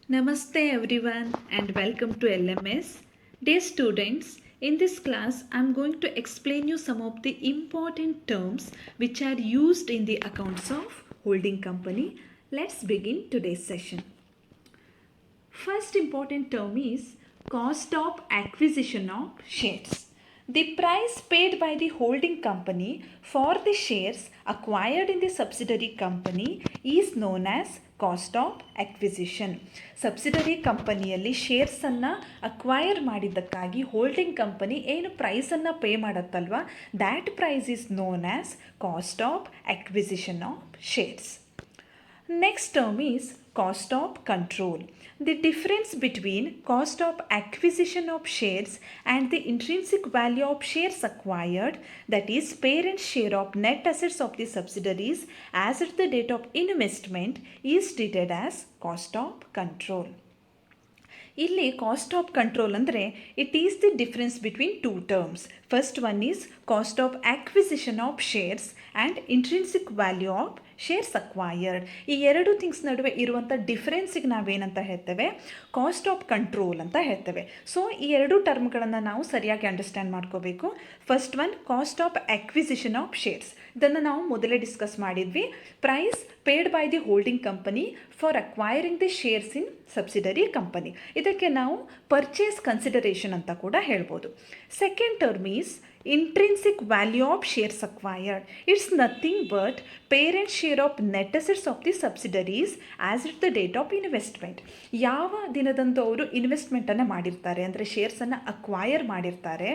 Namaste everyone and welcome to LMS. Dear students, in this class I am going to explain you some of the important terms which are used in the accounts of holding company. Let's begin today's session. First important term is cost of acquisition of shares. The price paid by the holding company for the shares acquired in the subsidiary company is known as cost of acquisition. Subsidiary ಕಂಪನಿಯಲ್ಲಿ ಶೇರ್ಸನ್ನು acquire ಮಾಡಿದ್ದಕ್ಕಾಗಿ holding company ಏನು ಪ್ರೈಸನ್ನು pay ಮಾಡುತ್ತಲ್ವ, that price is known as cost of acquisition of shares. Next term is cost of control. The difference between cost of acquisition of shares and the intrinsic value of shares acquired, that is parent share of net assets of the subsidiaries as at the date of investment, is treated as cost of control. ಇಲ್ಲಿ cost of control ಅಂದರೆ it is the difference between two terms. First one is cost of acquisition of shares and intrinsic value of shares acquired. ಈ ಎರಡು things ನಡುವೆ ಇರುವಂಥ ಡಿಫ್ರೆನ್ಸಿಗೆ ನಾವೇನಂತ ಹೇಳ್ತೇವೆ, cost of control ಅಂತ ಹೇಳ್ತೇವೆ. ಸೊ ಈ ಎರಡು ಟರ್ಮ್ಗಳನ್ನು ನಾವು ಸರಿಯಾಗಿ ಅಂಡರ್ಸ್ಟ್ಯಾಂಡ್ ಮಾಡ್ಕೋಬೇಕು. First one cost of acquisition of shares, ಇದನ್ನು ನಾವು ಮೊದಲೇ ಡಿಸ್ಕಸ್ ಮಾಡಿದ್ವಿ. Price paid by the holding company for acquiring the shares in subsidiary company, ಇದಕ್ಕೆ ನಾವು ಪರ್ಚೇಸ್ ಕನ್ಸಿಡರೇಷನ್ ಅಂತ ಕೂಡ ಹೇಳ್ಬೋದು. Second term is intrinsic value of shares acquired. It's nothing but parent share of net assets of the subsidiaries as at the date of investment. ಯಾವ ದಿನದಂದು ಅವರು ಇನ್ವೆಸ್ಟ್ಮೆಂಟನ್ನು ಮಾಡಿರ್ತಾರೆ, ಅಂದರೆ ಶೇರ್ಸನ್ನು ಅಕ್ವೈರ್ ಮಾಡಿರ್ತಾರೆ,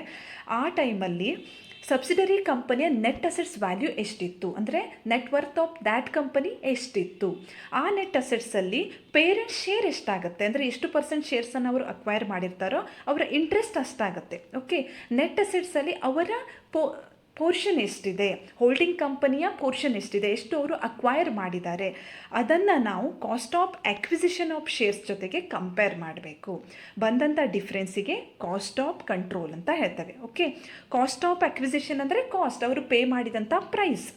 ಆ ಟೈಮಲ್ಲಿ ಸಬ್ಸಿಡರಿ ಕಂಪನಿಯ ನೆಟ್ ಅಸೆಟ್ಸ್ ವ್ಯಾಲ್ಯೂ ಎಷ್ಟಿತ್ತು, ಅಂದರೆ net worth of that company ಎಷ್ಟಿತ್ತು, ಆ ನೆಟ್ ಅಸೆಟ್ಸಲ್ಲಿ ಪೇರೆಂಟ್ ಶೇರ್ ಎಷ್ಟಾಗುತ್ತೆ, ಅಂದರೆ ಎಷ್ಟು ಪರ್ಸೆಂಟ್ ಶೇರ್ಸನ್ನು ಅವರು ಅಕ್ವೈರ್ ಮಾಡಿರ್ತಾರೋ ಅವರ ಇಂಟ್ರೆಸ್ಟ್ ಅಷ್ಟಾಗುತ್ತೆ. ಓಕೆ, ನೆಟ್ ಅಸೆಟ್ಸಲ್ಲಿ ಅವರ ಪೋರ್ಷನ್ ಎಷ್ಟಿದೆ, ಹೋಲ್ಡಿಂಗ್ ಕಂಪನಿಯ ಪೋರ್ಷನ್ ಎಷ್ಟಿದೆ, ಎಷ್ಟು ಅವರು ಅಕ್ವೈರ್ ಮಾಡಿದ್ದಾರೆ, ಅದನ್ನು ನಾವು cost of acquisition of shares ಜೊತೆಗೆ ಕಂಪೇರ್ ಮಾಡಬೇಕು. ಬಂದಂಥ ಡಿಫ್ರೆನ್ಸಿಗೆ ಕಾಸ್ಟ್ ಆಫ್ ಕಂಟ್ರೋಲ್ ಅಂತ ಹೇಳ್ತೇವೆ. ಓಕೆ, ಕಾಸ್ಟ್ ಆಫ್ ಅಕ್ವಿಸಿಷನ್ ಅಂದರೆ ಕಾಸ್ಟ್, ಅವರು ಪೇ ಮಾಡಿದಂಥ ಪ್ರೈಸ್.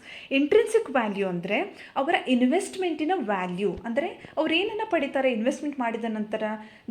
ಇಂಟ್ರಿನ್ಸಿಕ್ ವ್ಯಾಲ್ಯೂ ಅಂದರೆ ಅವರ ಇನ್ವೆಸ್ಟ್ಮೆಂಟಿನ ವ್ಯಾಲ್ಯೂ, ಅಂದರೆ ಅವ್ರು ಏನನ್ನು ಪಡಿತಾರೆ ಇನ್ವೆಸ್ಟ್ಮೆಂಟ್ ಮಾಡಿದ ನಂತರ,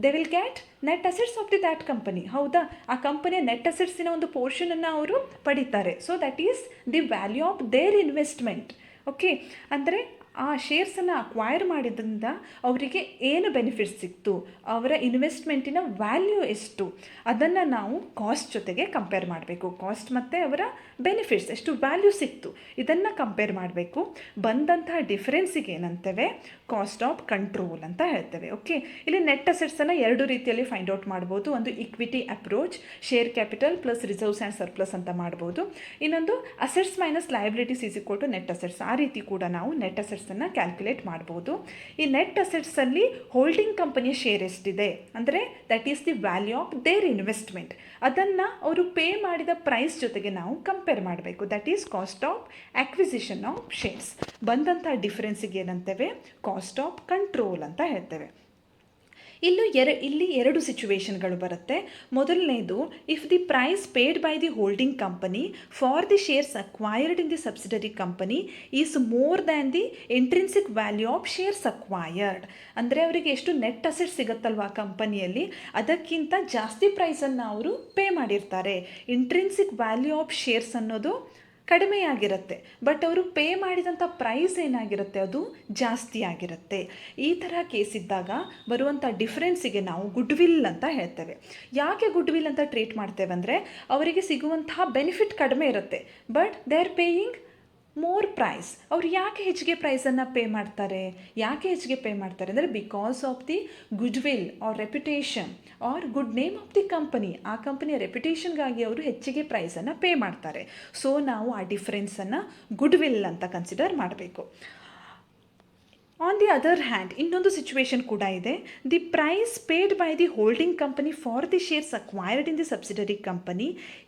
they will ಗ್ಯಾಟ್ net assets of the that company. ಹೌದಾ, ಆ ಕಂಪನಿಯ ನೆಟ್ ಅಸೆಟ್ಸಿನ ಒಂದು ಪೋರ್ಷನನ್ನು ಅವರು ಪಡಿತಾರೆ. So that is the value of their investment. Okay, ಅಂದರೆ ಆ ಶೇರ್ಸನ್ನು ಅಕ್ವೈರ್ ಮಾಡಿದ್ರಿಂದ ಅವರಿಗೆ ಏನು ಬೆನಿಫಿಟ್ಸ್ ಸಿಕ್ತು, ಅವರ ಇನ್ವೆಸ್ಟ್ಮೆಂಟಿನ ವ್ಯಾಲ್ಯೂ ಎಷ್ಟು, ಅದನ್ನು ನಾವು ಕಾಸ್ಟ್ ಜೊತೆಗೆ ಕಂಪೇರ್ ಮಾಡಬೇಕು. ಕಾಸ್ಟ್ ಮತ್ತು ಅವರ ಬೆನಿಫಿಟ್ಸ್ ಎಷ್ಟು ವ್ಯಾಲ್ಯೂ ಸಿಕ್ತು, ಇದನ್ನು ಕಂಪೇರ್ ಮಾಡಬೇಕು. ಬಂದಂತಹ ಡಿಫರೆನ್ಸಿಗೆ ಏನಂತೇವೆ, ಕಾಸ್ಟ್ ಆಫ್ ಕಂಟ್ರೋಲ್ ಅಂತ ಹೇಳ್ತೇವೆ. ಓಕೆ, ಇಲ್ಲಿ ನೆಟ್ ಅಸೆಟ್ಸನ್ನು ಎರಡು ರೀತಿಯಲ್ಲಿ ಫೈಂಡ್ ಔಟ್ ಮಾಡ್ಬೋದು. ಒಂದು equity approach, share capital plus reserves and surplus ಅಂತ ಮಾಡ್ಬೋದು. ಇನ್ನೊಂದು assets minus liabilities is equal to net assets. ಆ ರೀತಿ ಕೂಡ ನಾವು ನೆಟ್ ಅಸೆಟ್ಸನ್ನು ಕ್ಯಾಲ್ಕುಲೇಟ್ ಮಾಡ್ಬೋದು. ಈ ನೆಟ್ ಅಸೆಟ್ಸಲ್ಲಿ ಹೋಲ್ಡಿಂಗ್ ಕಂಪನಿಯ ಶೇರ್ ಎಷ್ಟಿದೆ, ಅಂದರೆ that is the value of their investment, ಅದನ್ನು ಅವರು ಪೇ ಮಾಡಿದ ಪ್ರೈಸ್ ಜೊತೆಗೆ ನಾವು ಕಂಪೇರ್ ಮಾಡಬೇಕು. That is cost of acquisition of shares. ಬಂದಂಥ ಡಿಫರೆನ್ಸಿಗೆ ಏನಂತೇವೆ, ಕಾಸ್ಟ್ ಆಫ್ ಕಂಟ್ರೋಲ್ ಅಂತ ಹೇಳ್ತೇವೆ. ಇಲ್ಲಿ ಎರಡು ಸಿಚುವೇಶನ್ಗಳು ಬರುತ್ತೆ. ಮೊದಲನೇದು, if the price paid by the holding company for the shares acquired in the subsidiary company is more than the intrinsic value of shares acquired. ಅಂದರೆ ಅವರಿಗೆ ಎಷ್ಟು ನೆಟ್ ಅಸೆಟ್ ಸಿಗುತ್ತಲ್ವ ಕಂಪನಿಯಲ್ಲಿ, ಅದಕ್ಕಿಂತ ಜಾಸ್ತಿ ಪ್ರೈಸನ್ನು ಅವರು ಪೇ ಮಾಡಿರ್ತಾರೆ. ಇಂಟ್ರಿನ್ಸಿಕ್ ವ್ಯಾಲ್ಯೂ ಆಫ್ ಶೇರ್ಸ್ ಅನ್ನೋದು ಕಡಿಮೆಯಾಗಿರುತ್ತೆ, but ಅವರು ಪೇ ಮಾಡಿದಂಥ ಪ್ರೈಸ್ ಏನಾಗಿರುತ್ತೆ, ಅದು ಜಾಸ್ತಿ ಆಗಿರುತ್ತೆ. ಈ ಥರ ಕೇಸ್ ಇದ್ದಾಗ ಬರುವಂಥ ಡಿಫ್ರೆನ್ಸಿಗೆ ನಾವು ಗುಡ್ ವಿಲ್ ಅಂತ ಹೇಳ್ತೇವೆ. ಯಾಕೆ ಗುಡ್ ವಿಲ್ ಅಂತ ಟ್ರೀಟ್ ಮಾಡ್ತೇವೆ ಅಂದರೆ, ಅವರಿಗೆ ಸಿಗುವಂತಹ ಬೆನಿಫಿಟ್ ಕಡಿಮೆ ಇರುತ್ತೆ, but they are paying more price. ಅವ್ರು ಯಾಕೆ ಹೆಚ್ಚಿಗೆ ಪ್ರೈಸನ್ನು ಪೇ ಮಾಡ್ತಾರೆ, ಅಂದರೆ because of the goodwill or reputation or good name of the company. ಆ ಕಂಪನಿಯ ರೆಪ್ಯುಟೇಷನ್ಗಾಗಿ ಅವರು ಹೆಚ್ಚಿಗೆ ಪ್ರೈಸನ್ನು ಪೇ ಮಾಡ್ತಾರೆ. ಸೊ ನಾವು ಆ ಡಿಫ್ರೆನ್ಸನ್ನು ಗುಡ್ ವಿಲ್ ಅಂತ ಕನ್ಸಿಡರ್ ಮಾಡಬೇಕು. ಆನ್ ದಿ ಅದರ್ ಹ್ಯಾಂಡ್, ಇನ್ನೊಂದು ಸಿಚುವೇಶನ್ ಕೂಡ ಇದೆ. The price paid by the holding company for the shares acquired in the subsidiary company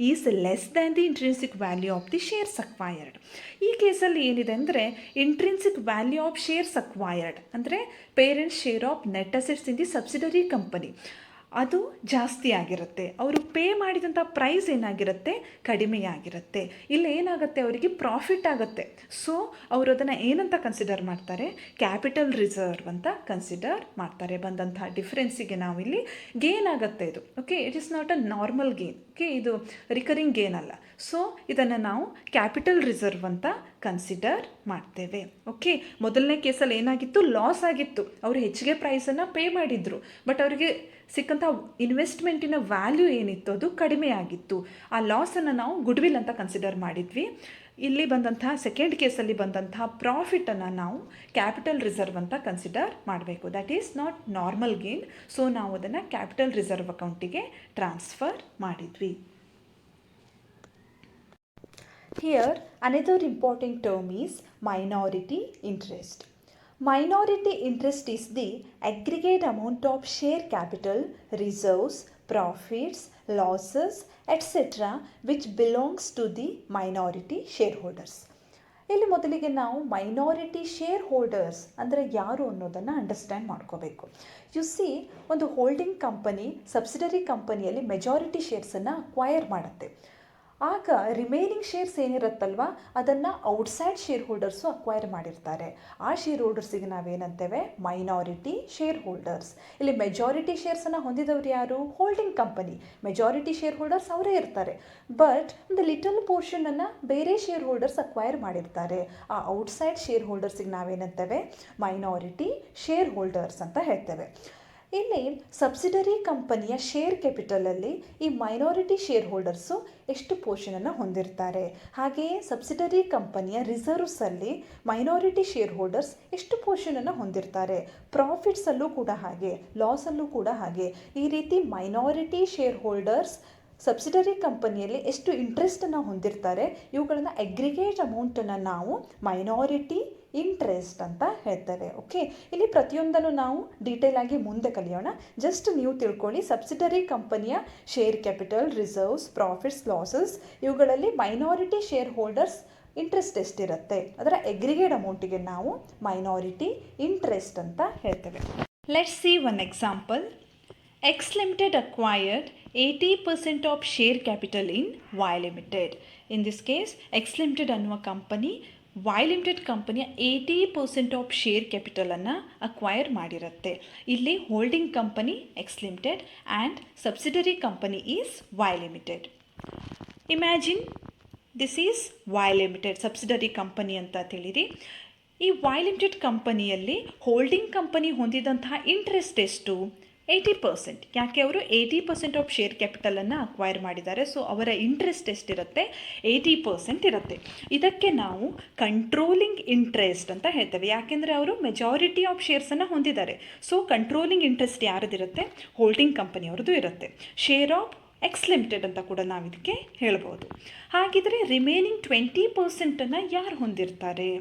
is less than the intrinsic value of the shares acquired. ಈ ಕೇಸಲ್ಲಿ ಏನಿದೆ ಅಂದರೆ, intrinsic value of shares acquired ಅಂದರೆ parent share of net assets in the subsidiary company, ಅದು ಜಾಸ್ತಿ ಆಗಿರುತ್ತೆ. ಅವರು pay ಮಾಡಿದಂಥ ಪ್ರೈಸ್ ಏನಾಗಿರುತ್ತೆ, ಕಡಿಮೆಯಾಗಿರುತ್ತೆ. ಇಲ್ಲಿ ಏನಾಗುತ್ತೆ, ಅವರಿಗೆ ಪ್ರಾಫಿಟ್ ಆಗುತ್ತೆ. ಸೊ ಅವರು ಅದನ್ನು ಏನಂತ ಕನ್ಸಿಡರ್ ಮಾಡ್ತಾರೆ, ಕ್ಯಾಪಿಟಲ್ ರಿಸರ್ವ್ ಅಂತ ಕನ್ಸಿಡರ್ ಮಾಡ್ತಾರೆ. ಬಂದಂತಹ ಡಿಫ್ರೆನ್ಸಿಗೆ ನಾವಿಲ್ಲಿ ಗೇನ್ ಆಗುತ್ತೆ ಇದು. Okay, it is not a normal gain. Okay, ಇದು ರಿಕರಿಂಗ್ ಗೇನ್ ಅಲ್ಲ. ಸೊ ಇದನ್ನು ನಾವು ಕ್ಯಾಪಿಟಲ್ ರಿಸರ್ವ್ ಅಂತ ಕನ್ಸಿಡರ್ ಮಾಡ್ತೇವೆ. ಓಕೆ, ಮೊದಲನೇ ಕೇಸಲ್ಲಿ ಏನಾಗಿತ್ತು, ಲಾಸ್ ಆಗಿತ್ತು. ಅವರು ಹೆಚ್ಚಿಗೆ ಪ್ರೈಸನ್ನು ಪೇ ಮಾಡಿದರು, ಬಟ್ ಅವರಿಗೆ ಸಿಕ್ಕಂಥ ಇನ್ವೆಸ್ಟ್ಮೆಂಟಿನ ವ್ಯಾಲ್ಯೂ ಏನಿತ್ತು ಅದು ಕಡಿಮೆ ಆಗಿತ್ತು. ಆ ಲಾಸನ್ನು ನಾವು ಗುಡ್ವಿಲ್ ಅಂತ ಕನ್ಸಿಡರ್ ಮಾಡಿದ್ವಿ. ಇಲ್ಲಿ ಬಂದಂತಹ ಸೆಕೆಂಡ್ ಕೇಸಲ್ಲಿ ಬಂದಂತಹ ಪ್ರಾಫಿಟನ್ನು ನಾವು ಕ್ಯಾಪಿಟಲ್ ರಿಸರ್ವ್ ಅಂತ ಕನ್ಸಿಡರ್ ಮಾಡಬೇಕು. That is not normal gain. So ನಾವು ಅದನ್ನು ಕ್ಯಾಪಿಟಲ್ ರಿಸರ್ವ್ ಅಕೌಂಟಿಗೆ ಟ್ರಾನ್ಸ್ಫರ್ ಮಾಡಿದ್ವಿ. Here another important term is minority interest. Minority interest is the aggregate amount of share capital, reserves, profits, losses, etc. which belongs to the minority shareholders. ಇಲ್ಲಿ ಮೊದಲಿಗೆ ನಾವು minority share holders ಅಂದರೆ ಯಾರು ಅನ್ನೋದನ್ನು understand ಮಾಡ್ಕೋಬೇಕು. U C, ಒಂದು holding company subsidiary ಕಂಪನಿಯಲ್ಲಿ majority ಶೇರ್ಸನ್ನು acquire ಮಾಡುತ್ತೆ. ಆಗ ರಿಮೈನಿಂಗ್ ಶೇರ್ಸ್ ಏನಿರುತ್ತಲ್ವ ಅದನ್ನು ಔಟ್ಸೈಡ್ ಶೇರ್ ಹೋಲ್ಡರ್ಸು ಅಕ್ವೈರ್ ಮಾಡಿರ್ತಾರೆ. ಆ ಶೇರ್ ಹೋಲ್ಡರ್ಸಿಗೆ ನಾವೇನಂತೇವೆ, ಮೈನಾರಿಟಿ ಶೇರ್ ಹೋಲ್ಡರ್ಸ್. ಇಲ್ಲಿ ಮೆಜಾರಿಟಿ ಶೇರ್ಸನ್ನು ಹೊಂದಿದವರು ಯಾರು, holding company. Majority share holders ಅವರೇ ಇರ್ತಾರೆ. ಬಟ್ ಒಂದು ಲಿಟಲ್ ಪೋರ್ಷನನ್ನು ಬೇರೆ ಶೇರ್ ಹೋಲ್ಡರ್ಸ್ ಅಕ್ವೈರ್ ಮಾಡಿರ್ತಾರೆ. ಆ ಔಟ್ಸೈಡ್ ಶೇರ್ ಹೋಲ್ಡರ್ಸಿಗೆ ನಾವೇನಂತೇವೆ, ಮೈನಾರಿಟಿ ಶೇರ್ ಹೋಲ್ಡರ್ಸ್ ಅಂತ ಹೇಳ್ತೇವೆ. ಇಲ್ಲಿ ಸಬ್ಸಿಡರಿ ಕಂಪನಿಯ ಶೇರ್ ಕ್ಯಾಪಿಟಲಲ್ಲಿ ಈ ಮೈನಾರಿಟಿ ಶೇರ್ ಹೋಲ್ಡರ್ಸು ಎಷ್ಟು ಪೋರ್ಷನನ್ನು ಹೊಂದಿರ್ತಾರೆ, ಹಾಗೆಯೇ ಸಬ್ಸಿಡರಿ ಕಂಪನಿಯ ರಿಸರ್ವ್ಸಲ್ಲಿ ಮೈನಾರಿಟಿ ಶೇರ್ ಹೋಲ್ಡರ್ಸ್ ಎಷ್ಟು ಪೋರ್ಷನನ್ನು ಹೊಂದಿರ್ತಾರೆ, ಪ್ರಾಫಿಟ್ಸಲ್ಲೂ ಕೂಡ ಹಾಗೆ, ಲಾಸಲ್ಲೂ ಕೂಡ ಹಾಗೆ. ಈ ರೀತಿ ಮೈನಾರಿಟಿ ಶೇರ್ ಹೋಲ್ಡರ್ಸ್ ಸಬ್ಸಿಡರಿ ಕಂಪನಿಯಲ್ಲಿ ಎಷ್ಟು ಇಂಟ್ರೆಸ್ಟನ್ನು ಹೊಂದಿರ್ತಾರೆ, ಇವುಗಳನ್ನು ಅಗ್ರಿಗೇಟ್ ಅಮೌಂಟನ್ನು ನಾವು ಮೈನಾರಿಟಿ ಇಂಟ್ರೆಸ್ಟ್ ಅಂತ ಹೇಳ್ತೇವೆ. ಓಕೆ, ಇಲ್ಲಿ ಪ್ರತಿಯೊಂದನ್ನು ನಾವು ಡೀಟೇಲ್ ಆಗಿ ಮುಂದೆ ಕಲಿಯೋಣ. ಜಸ್ಟ್ ನೀವು ತಿಳ್ಕೊಳ್ಳಿ, ಸಬ್ಸಿಡರಿ ಕಂಪನಿಯ share capital, reserves, profits, losses ಇವುಗಳಲ್ಲಿ ಮೈನಾರಿಟಿ ಶೇರ್ ಹೋಲ್ಡರ್ಸ್ ಇಂಟ್ರೆಸ್ಟ್ ಎಷ್ಟಿರುತ್ತೆ, ಅದರ ಅಗ್ರಿಗೇಟ್ ಅಮೌಂಟಿಗೆ ನಾವು ಮೈನಾರಿಟಿ ಇಂಟ್ರೆಸ್ಟ್ ಅಂತ ಹೇಳ್ತೇವೆ. Let's see one example. X Limited acquired 80% of share capital in Y Limited. In this case, X Limited ಅನ್ನುವ company Y Limited ಕಂಪನಿಯ 80% of share ಕ್ಯಾಪಿಟಲನ್ನು acquire ಮಾಡಿರುತ್ತೆ. ಇಲ್ಲಿ holding company X limited and subsidiary company is Y Limited. Imagine this is Y Limited subsidiary company ಅಂತ ತಿಳಿರಿ. ಈ Y Limited ಕಂಪನಿಯಲ್ಲಿ holding company ಹೊಂದಿದಂತಹ interest ಎಷ್ಟು, 80%. ಯಾಕೆ ಅವರು 80% of share ಕ್ಯಾಪಿಟಲನ್ನು acquire ಮಾಡಿದ್ದಾರೆ. So ಅವರ ಇಂಟ್ರೆಸ್ಟ್ ಎಷ್ಟಿರುತ್ತೆ, 80% ಇರುತ್ತೆ. ಇದಕ್ಕೆ ನಾವು ಕಂಟ್ರೋಲಿಂಗ್ ಇಂಟ್ರೆಸ್ಟ್ ಅಂತ ಹೇಳ್ತೇವೆ. ಯಾಕೆಂದರೆ ಅವರು ಮೆಜಾರಿಟಿ ಆಫ್ ಶೇರ್ಸನ್ನು ಹೊಂದಿದ್ದಾರೆ. ಸೊ ಕಂಟ್ರೋಲಿಂಗ್ ಇಂಟ್ರೆಸ್ಟ್ ಯಾರದಿರುತ್ತೆ, ಹೋಲ್ಡಿಂಗ್ ಕಂಪನಿಯವ್ರದ್ದು ಇರುತ್ತೆ. ಶೇರ್ ಆಫ್ ಎಕ್ಸ್ ಲಿಮಿಟೆಡ್ ಅಂತ ಕೂಡ ನಾವು ಇದಕ್ಕೆ ಹೇಳ್ಬೋದು. ಹಾಗಿದ್ರೆ ರಿಮೈನಿಂಗ್ 20%ಅನ್ನು ಯಾರು ಹೊಂದಿರ್ತಾರೆ,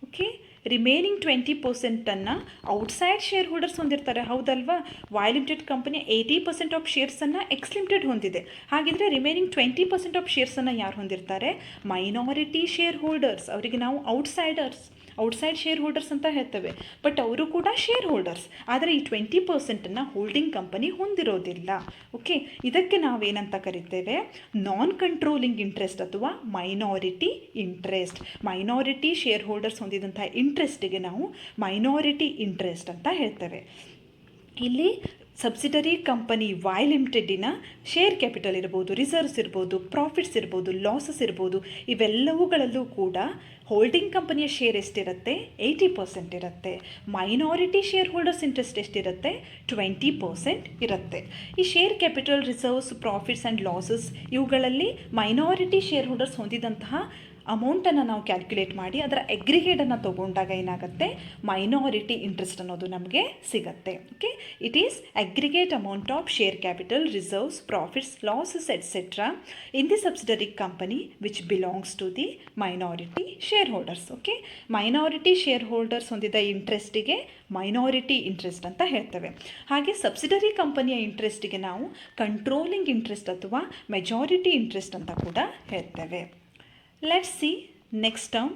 ಓಕೆ, ರಿಮೈನಿಂಗ್ 20%ಅನ್ನು ಔಟ್ಸೈಡ್ ಶೇರ್ ಹೋಲ್ಡರ್ಸ್ ಹೊಂದಿರ್ತಾರೆ, ಹೌದಲ್ವಾ. Y Limited ಕಂಪನಿ 80% ಆಫ್ ಶೇರ್ಸನ್ನು ಎಕ್ಸ್ ಲಿಮಿಟೆಡ್ ಹೊಂದಿದೆ. ಹಾಗಿದ್ರೆ ರಿಮೈನಿಂಗ್ 20% ಆಫ್ ಶೇರ್ಸನ್ನು ಯಾರು ಹೊಂದಿರ್ತಾರೆ, ಮೈನಾರಿಟಿ ಶೇರ್ ಹೋಲ್ಡರ್ಸ್. ಅವರಿಗೆ ನಾವು ಔಟ್ಸೈಡ್ ಶೇರ್ ಹೋಲ್ಡರ್ಸ್ ಅಂತ ಹೇಳ್ತೇವೆ. ಬಟ್ ಅವರು ಕೂಡ ಶೇರ್ ಹೋಲ್ಡರ್ಸ್, ಆದರೆ ಈ 20%ಅನ್ನು ಹೋಲ್ಡಿಂಗ್ ಕಂಪನಿ ಹೊಂದಿರೋದಿಲ್ಲ. ಓಕೆ, ಇದಕ್ಕೆ ನಾವೇನಂತ ಕರಿತೇವೆ, ನಾನ್ ಕಂಟ್ರೋಲಿಂಗ್ ಇಂಟ್ರೆಸ್ಟ್ ಅಥವಾ minority interest. Minority share holders ಹೊಂದಿದಂಥ ಇಂಟ್ರೆಸ್ಟಿಗೆ ನಾವು ಮೈನಾರಿಟಿ ಇಂಟ್ರೆಸ್ಟ್ ಅಂತ ಹೇಳ್ತೇವೆ. ಇಲ್ಲಿ ಸಬ್ಸಿಡರಿ ಕಂಪನಿ Y ಲಿಮಿಟೆಡಿನ ಶೇರ್ ಕ್ಯಾಪಿಟಲ್ ಇರ್ಬೋದು, ರಿಸರ್ವ್ಸ್ ಇರ್ಬೋದು, ಪ್ರಾಫಿಟ್ಸ್ ಇರ್ಬೋದು, ಲಾಸಸ್ ಇರ್ಬೋದು, ಇವೆಲ್ಲವುಗಳಲ್ಲೂ ಕೂಡ ಹೋಲ್ಡಿಂಗ್ ಕಂಪನಿಯ ಶೇರ್ ಎಷ್ಟಿರುತ್ತೆ, 80% ಇರುತ್ತೆ. ಮೈನಾರಿಟಿ ಶೇರ್ ಹೋಲ್ಡರ್ಸ್ ಇಂಟ್ರೆಸ್ಟ್ ಎಷ್ಟಿರುತ್ತೆ, 20% ಇರುತ್ತೆ. ಈ share capital, reserves, profits and losses ಇವುಗಳಲ್ಲಿ ಮೈನಾರಿಟಿ ಶೇರ್ ಹೋಲ್ಡರ್ಸ್ ಹೊಂದಿದಂತಹ ಅಮೌಂಟನ್ನು ನಾವು ಕ್ಯಾಲ್ಕುಲೇಟ್ ಮಾಡಿ ಅದರ ಅಗ್ರಿಗೇಟನ್ನು ತೊಗೊಂಡಾಗ ಏನಾಗುತ್ತೆ, ಮೈನಾರಿಟಿ ಇಂಟ್ರೆಸ್ಟ್ ಅನ್ನೋದು ನಮಗೆ ಸಿಗುತ್ತೆ. Okay, it is aggregate amount of share capital, reserves, profits, losses etcetera in the subsidiary company which belongs to the minority share holders. Okay, minority share holders ಹೊಂದಿದ ಇಂಟ್ರೆಸ್ಟಿಗೆ ಮೈನಾರಿಟಿ ಇಂಟ್ರೆಸ್ಟ್ ಅಂತ ಹೇಳ್ತೇವೆ. ಹಾಗೆ subsidiary ಕಂಪನಿಯ ಇಂಟ್ರೆಸ್ಟಿಗೆ ನಾವು ಕಂಟ್ರೋಲಿಂಗ್ ಇಂಟ್ರೆಸ್ಟ್ ಅಥವಾ majority interest ಅಂತ ಕೂಡ ಹೇಳ್ತೇವೆ. Let's see next term,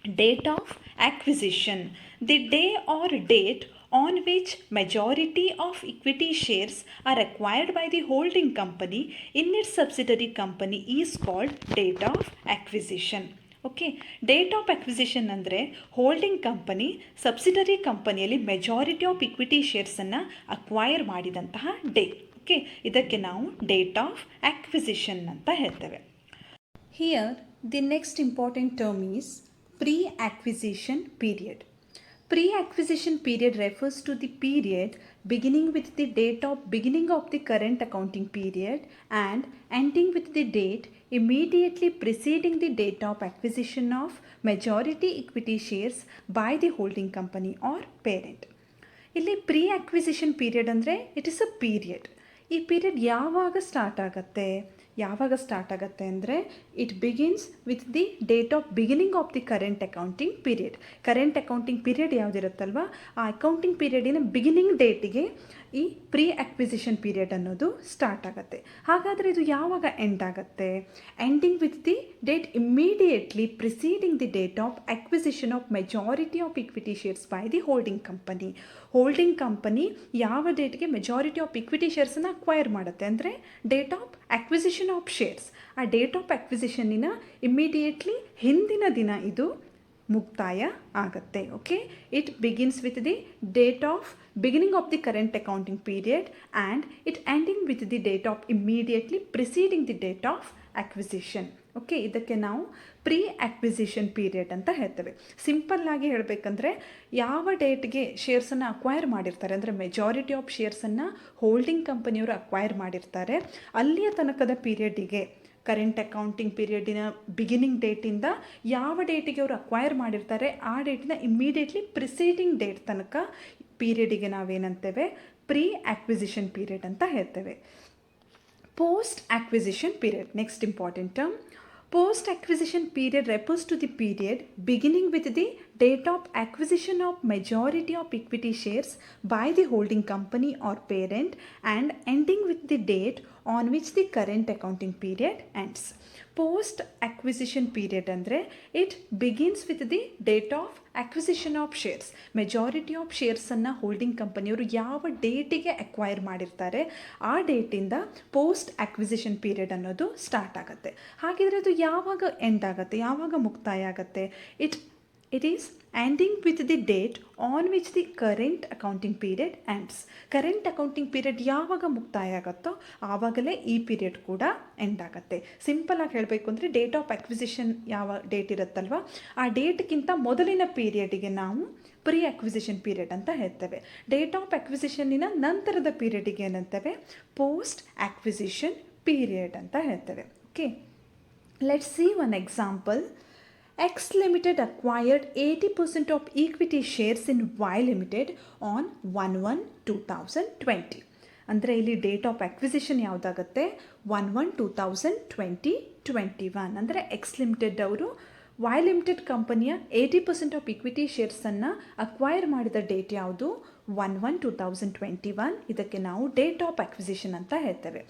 date of acquisition. The day or date on which majority of equity shares are acquired by the holding company in its subsidiary company is called date of acquisition. Okay, date of acquisition ಅಂದರೆ holding company subsidiary ಕಂಪನಿಯಲ್ಲಿ majority of equity ಶೇರ್ಸನ್ನು acquire ಮಾಡಿದಂತಹ day. Okay, ಇದಕ್ಕೆ ನಾವು date of acquisition ಅಂತ ಹೇಳ್ತೇವೆ. Here the next important term is pre-acquisition period. Pre-acquisition period refers to the period beginning with the date of beginning of the current accounting period and ending with the date immediately preceding the date of acquisition of majority equity shares by the holding company or parent. ಇಲ್ಲಿ pre-acquisition period ಅಂದರೆ it is a period. ಈ period ಯಾವಾಗ start ಆಗುತ್ತೆ ಅಂದರೆ it begins with the date of beginning of the current accounting period. Current accounting period ಯಾವುದಿರುತ್ತಲ್ವ, ಆ accounting ಪೀರಿಯಡಿನ beginning ಡೇಟಿಗೆ ಈ ಪ್ರೀ ಅಕ್ವಿಸಿಷನ್ ಪೀರಿಯಡ್ ಅನ್ನೋದು ಸ್ಟಾರ್ಟ್ ಆಗುತ್ತೆ. ಹಾಗಾದರೆ ಇದು ಯಾವಾಗ ಎಂಡ್ ಆಗುತ್ತೆ? Ending with the date immediately preceding the date of acquisition of majority of equity shares by the holding company. Holding company ಯಾವ ಡೇಟ್ಗೆ ಮೆಜಾರಿಟಿ ಆಫ್ ಇಕ್ವಿಟಿ ಶೇರ್ಸನ್ನು ಅಕ್ವೈರ್ ಮಾಡುತ್ತೆ ಅಂದರೆ date of acquisition of shares. ಆ date of ಅಕ್ವಿಸಿಷನ್ನಿನ immediately ಹಿಂದಿನ ದಿನ ಇದು ಮುಕ್ತಾಯ ಆಗುತ್ತೆ. Okay, it begins with the date of beginning of the current accounting period and it ending with the date of immediately preceding the date of acquisition. Okay, ಇದಕ್ಕೆ ನಾವು pre acquisition period ಅಂತ ಹೇಳ್ತೇವೆ. ಸಿಂಪಲ್ಲಾಗಿ ಹೇಳಬೇಕಂದ್ರೆ ಯಾವ ಡೇಟ್ಗೆ ಶೇರ್ಸನ್ನು ಅಕ್ವೈರ್ ಮಾಡಿರ್ತಾರೆ ಅಂದರೆ majority of ಶೇರ್ಸನ್ನು ಹೋಲ್ಡಿಂಗ್ ಕಂಪನಿಯವರು ಅಕ್ವೈರ್ ಮಾಡಿರ್ತಾರೆ, ಅಲ್ಲಿಯ ತನಕದ ಪೀರಿಯಡಿಗೆ ಕರೆಂಟ್ ಅಕೌಂಟಿಂಗ್ ಪೀರಿಯಡಿನ ಬಿಗಿನಿಂಗ್ ಡೇಟಿಂದ ಯಾವ ಡೇಟಿಗೆ ಅವರು ಅಕ್ವೈರ್ ಮಾಡಿರ್ತಾರೆ ಆ ಡೇಟಿನ ಇಮ್ಮಿಡಿಯೇಟ್ಲಿ ಪ್ರಿಸೀಡಿಂಗ್ ಡೇಟ್ ತನಕ ಪೀರಿಯಡಿಗೆ ನಾವೇನಂತೇವೆ ಪ್ರೀ ಅಕ್ವಿಸಿಷನ್ ಪೀರಿಯಡ್ ಅಂತ ಹೇಳ್ತೇವೆ. Post acquisition period, next important term. Post acquisition period refers to the period beginning with the date of acquisition of majority of equity shares by the holding company or parent and ending with the date on which the current accounting period ends. Post acquisition period ಅಂದರೆ it begins with the date of acquisition of shares. Majority of ಶೇರ್ಸನ್ನು holding ಕಂಪನಿಯವರು ಯಾವ ಡೇಟಿಗೆ acquire ಮಾಡಿರ್ತಾರೆ ಆ ಡೇಟಿಂದ post acquisition period ಅನ್ನೋದು start ಆಗುತ್ತೆ. ಹಾಗಿದ್ರೆ ಅದು ಯಾವಾಗ ಎಂಡ್ ಆಗುತ್ತೆ, ಯಾವಾಗ ಮುಕ್ತಾಯ ಆಗುತ್ತೆ? It is ending with the date on which the current accounting period ends. Current accounting period ಯಾವಾಗ ಮುಕ್ತಾಯ ಆಗುತ್ತೋ ಆವಾಗಲೇ ಈ ಪೀರಿಯಡ್ ಕೂಡ ಎಂಡ್ ಆಗುತ್ತೆ. ಸಿಂಪಲಾಗಿ ಹೇಳಬೇಕು ಅಂದರೆ ಡೇಟ್ ಆಫ್ ಅಕ್ವಿಸಿಷನ್ ಯಾವ ಡೇಟ್ ಇರುತ್ತಲ್ವ ಆ ಡೇಟ್ಗಿಂತ ಮೊದಲಿನ ಪೀರಿಯಡಿಗೆ ನಾವು ಪ್ರೀ ಅಕ್ವಿಸಿಷನ್ ಪೀರಿಯಡ್ ಅಂತ ಹೇಳ್ತೇವೆ. ಡೇಟ್ ಆಫ್ ಅಕ್ವಿಸಿಷನ್ನಿನ ನಂತರದ ಪೀರಿಯಡಿಗೆ ಏನಂತೇವೆ ಪೋಸ್ಟ್ ಅಕ್ವಿಸಿಷನ್ ಪೀರಿಯಡ್ ಅಂತ ಹೇಳ್ತೇವೆ. Okay, let's see one example. X Limited acquired 80% of equity shares in Y Limited on 1/1/2020. ಅಂದರೆ ಇಲ್ಲಿ ಡೇಟ್ ಆಫ್ ಅಕ್ವಿಸಿಷನ್ ಯಾವುದಾಗುತ್ತೆ 1/1/2021. ಅಂದರೆ ಎಕ್ಸ್ ಲಿಮಿಟೆಡ್ ಅವರು ವೈ ಲಿಮಿಟೆಡ್ ಕಂಪನಿಯ 80% ಆಫ್ ಇಕ್ವಿಟಿ ಶೇರ್ಸನ್ನು ಅಕ್ವೈರ್ ಮಾಡಿದ ಡೇಟ್ ಯಾವುದು 1/1/2021. ಇದಕ್ಕೆ ನಾವು ಡೇಟ್ ಆಫ್ ಅಕ್ವಿಸಿಷನ್ ಅಂತ ಹೇಳ್ತೇವೆ.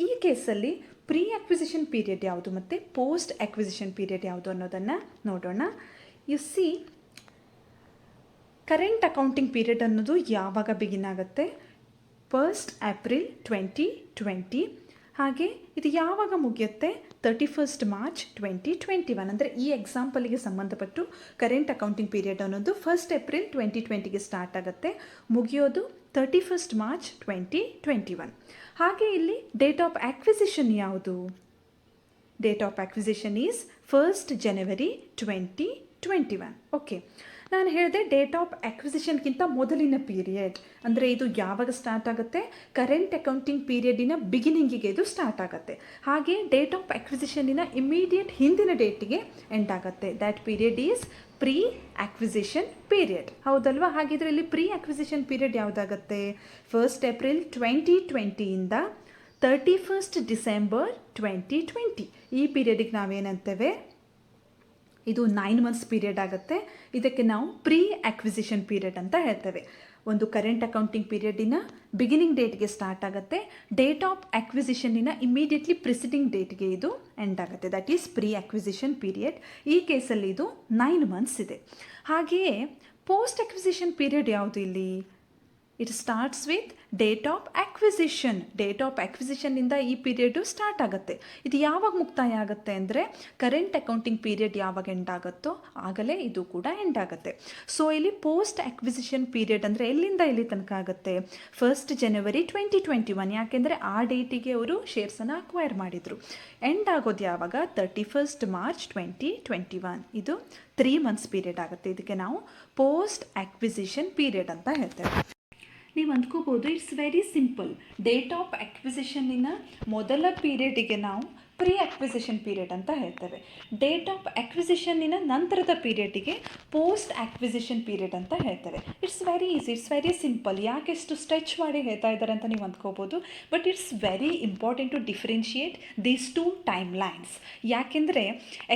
ಈ ಕೇಸಲ್ಲಿ ಪ್ರೀ ಅಕ್ವಿಸಿಷನ್ ಪೀರಿಯಡ್ ಯಾವುದು ಮತ್ತು ಪೋಸ್ಟ್ ಅಕ್ವಿಸಿಷನ್ ಪೀರಿಯಡ್ ಯಾವುದು ಅನ್ನೋದನ್ನು ನೋಡೋಣ. U C, current accounting period ಅನ್ನೋದು ಯಾವಾಗ ಬಿಗಿನ್ ಆಗುತ್ತೆ 1st April 2020. ಹಾಗೆ ಇದು ಯಾವಾಗ ಮುಗಿಯುತ್ತೆ 31st March 2021. ಅಂದರೆ ಈ ಎಕ್ಸಾಂಪಲಿಗೆ ಸಂಬಂಧಪಟ್ಟು ಕರೆಂಟ್ ಅಕೌಂಟಿಂಗ್ ಪೀರಿಯಡ್ ಅನ್ನೋದು 1st April 2020ಗೆ ಸ್ಟಾರ್ಟ್ ಆಗುತ್ತೆ, ಮುಗಿಯೋದು 31st March 2021. ಹಾಗೆ ಇಲ್ಲಿ ಡೇಟ್ ಆಫ್ ಅಕ್ವಿಸಿಷನ್ ಯಾವುದು? Date of acquisition is 1st January 2021. Okay, ನಾನು ಹೇಳಿದೆ ಡೇಟ್ ಆಫ್ ಅಕ್ವಿಸಿಷನ್ಗಿಂತ ಮೊದಲಿನ ಪೀರಿಯಡ್ ಅಂದರೆ ಇದು ಯಾವಾಗ ಸ್ಟಾರ್ಟ್ ಆಗುತ್ತೆ ಕರೆಂಟ್ ಅಕೌಂಟಿಂಗ್ ಪೀರಿಯಡಿನ ಬಿಗಿನಿಂಗಿಗೆ ಇದು ಸ್ಟಾರ್ಟ್ ಆಗುತ್ತೆ. ಹಾಗೆ ಡೇಟ್ ಆಫ್ ಅಕ್ವಿಸಿಷನ್ನಿನ ಇಮಿಡಿಯೇಟ್ ಹಿಂದಿನ ಡೇಟಿಗೆ ಎಂಡ್ ಆಗುತ್ತೆ. That period is pre acquisition period, ಹೌದಲ್ವಾ? ಹಾಗಿದ್ರೆ ಇಲ್ಲಿ ಪ್ರೀ ಅಕ್ವಿಸಿಷನ್ ಪೀರಿಯಡ್ ಯಾವುದಾಗುತ್ತೆ 1st April 2020ಇಂದ 31st December 2020. ಈ ಪೀರಿಯಡಿಗೆ ನಾವೇನಂತೇವೆ ಇದು 9 months ಪೀರಿಯಡ್ ಆಗುತ್ತೆ. ಇದಕ್ಕೆ ನಾವು ಪ್ರೀ ಅಕ್ವಿಸಿಷನ್ ಪೀರಿಯಡ್ ಅಂತ ಹೇಳ್ತೇವೆ. ಒಂದು ಕರೆಂಟ್ ಅಕೌಂಟಿಂಗ್ ಪೀರಿಯಡಿನ ಬಿಗಿನಿಂಗ್ ಡೇಟ್ಗೆ ಸ್ಟಾರ್ಟ್ ಆಗುತ್ತೆ, ಡೇಟ್ ಆಫ್ ಅಕ್ವಿಸಿಷನ್ನಿನ ಇಮಿಡಿಯೇಟ್ಲಿ ಪ್ರಿಸಿಡಿಂಗ್ ಡೇಟ್ಗೆ ಇದು ಎಂಡ್ ಆಗುತ್ತೆ. That is pre acquisition period. ಈ ಕೇಸಲ್ಲಿ ಇದು 9 months ಇದೆ. ಹಾಗೆಯೇ ಪೋಸ್ಟ್ ಅಕ್ವಿಸಿಷನ್ ಪೀರಿಯಡ್ ಯಾವುದು ಇಲ್ಲಿ it starts with date of acquisition. Date of ಅಕ್ವಿಸಿಷನ್ನಿಂದ ಈ ಪೀರಿಯಡು ಸ್ಟಾರ್ಟ್ ಆಗುತ್ತೆ. ಇದು ಯಾವಾಗ ಮುಕ್ತಾಯ ಆಗುತ್ತೆ ಅಂದರೆ ಕರೆಂಟ್ ಅಕೌಂಟಿಂಗ್ ಪೀರಿಯಡ್ ಯಾವಾಗ ಎಂಡ್ ಆಗುತ್ತೋ ಆಗಲೇ ಇದು ಕೂಡ ಎಂಡ್ ಆಗುತ್ತೆ. ಸೊ ಇಲ್ಲಿ ಪೋಸ್ಟ್ ಅಕ್ವಿಸಿಷನ್ ಪೀರಿಯಡ್ ಅಂದರೆ ಎಲ್ಲಿಂದ ಎಲ್ಲಿ ತನಕ ಆಗುತ್ತೆ? 1 ಜನವರಿ 2021, ಯಾಕೆಂದರೆ ಆ ಡೇಟಿಗೆ ಅವರು ಶೇರ್ಸನ್ನು ಅಕ್ವೈರ್ ಮಾಡಿದರು. ಎಂಡ್ ಆಗೋದು ಯಾವಾಗ? 31 ಮಾರ್ಚ್ 2021. ಇದು 3 ಮಂತ್ಸ್ ಪೀರಿಯಡ್ ಆಗುತ್ತೆ. ಇದಕ್ಕೆ ನಾವು ಪೋಸ್ಟ್ ಅಕ್ವಿಸಿಷನ್ ಪೀರಿಯಡ್ ಅಂತ ಹೇಳ್ತೇವೆ. ನೀವು ಅಂದ್ಕೋಬೋದು it's very simple. Date of ಅಕ್ವಿಸಿಷನ್ನಿನ ಮೊದಲ ಪೀರಿಯಡಿಗೆ ನಾವು ಪ್ರೀ ಅಕ್ವಿಸಿಷನ್ ಪೀರಿಯಡ್ ಅಂತ ಹೇಳ್ತೇವೆ. ಡೇಟ್ ಆಫ್ ಅಕ್ವಿಸಿಷನ್ನಿನ ನಂತರದ ಪೀರಿಯಡಿಗೆ ಪೋಸ್ಟ್ ಅಕ್ವಿಸಿಷನ್ ಪೀರಿಯಡ್ ಅಂತ ಹೇಳ್ತೇವೆ. It's very easy, it's very simple. ಯಾಕೆ ಎಷ್ಟು ಸ್ಟ್ರೆಚ್ ಮಾಡಿ ಹೇಳ್ತಾ ಇದ್ದಾರೆ ಅಂತ ನೀವು ಅಂದ್ಕೋಬೋದು, but it's very important to differentiate these 2 timelines. ಯಾಕೆಂದರೆ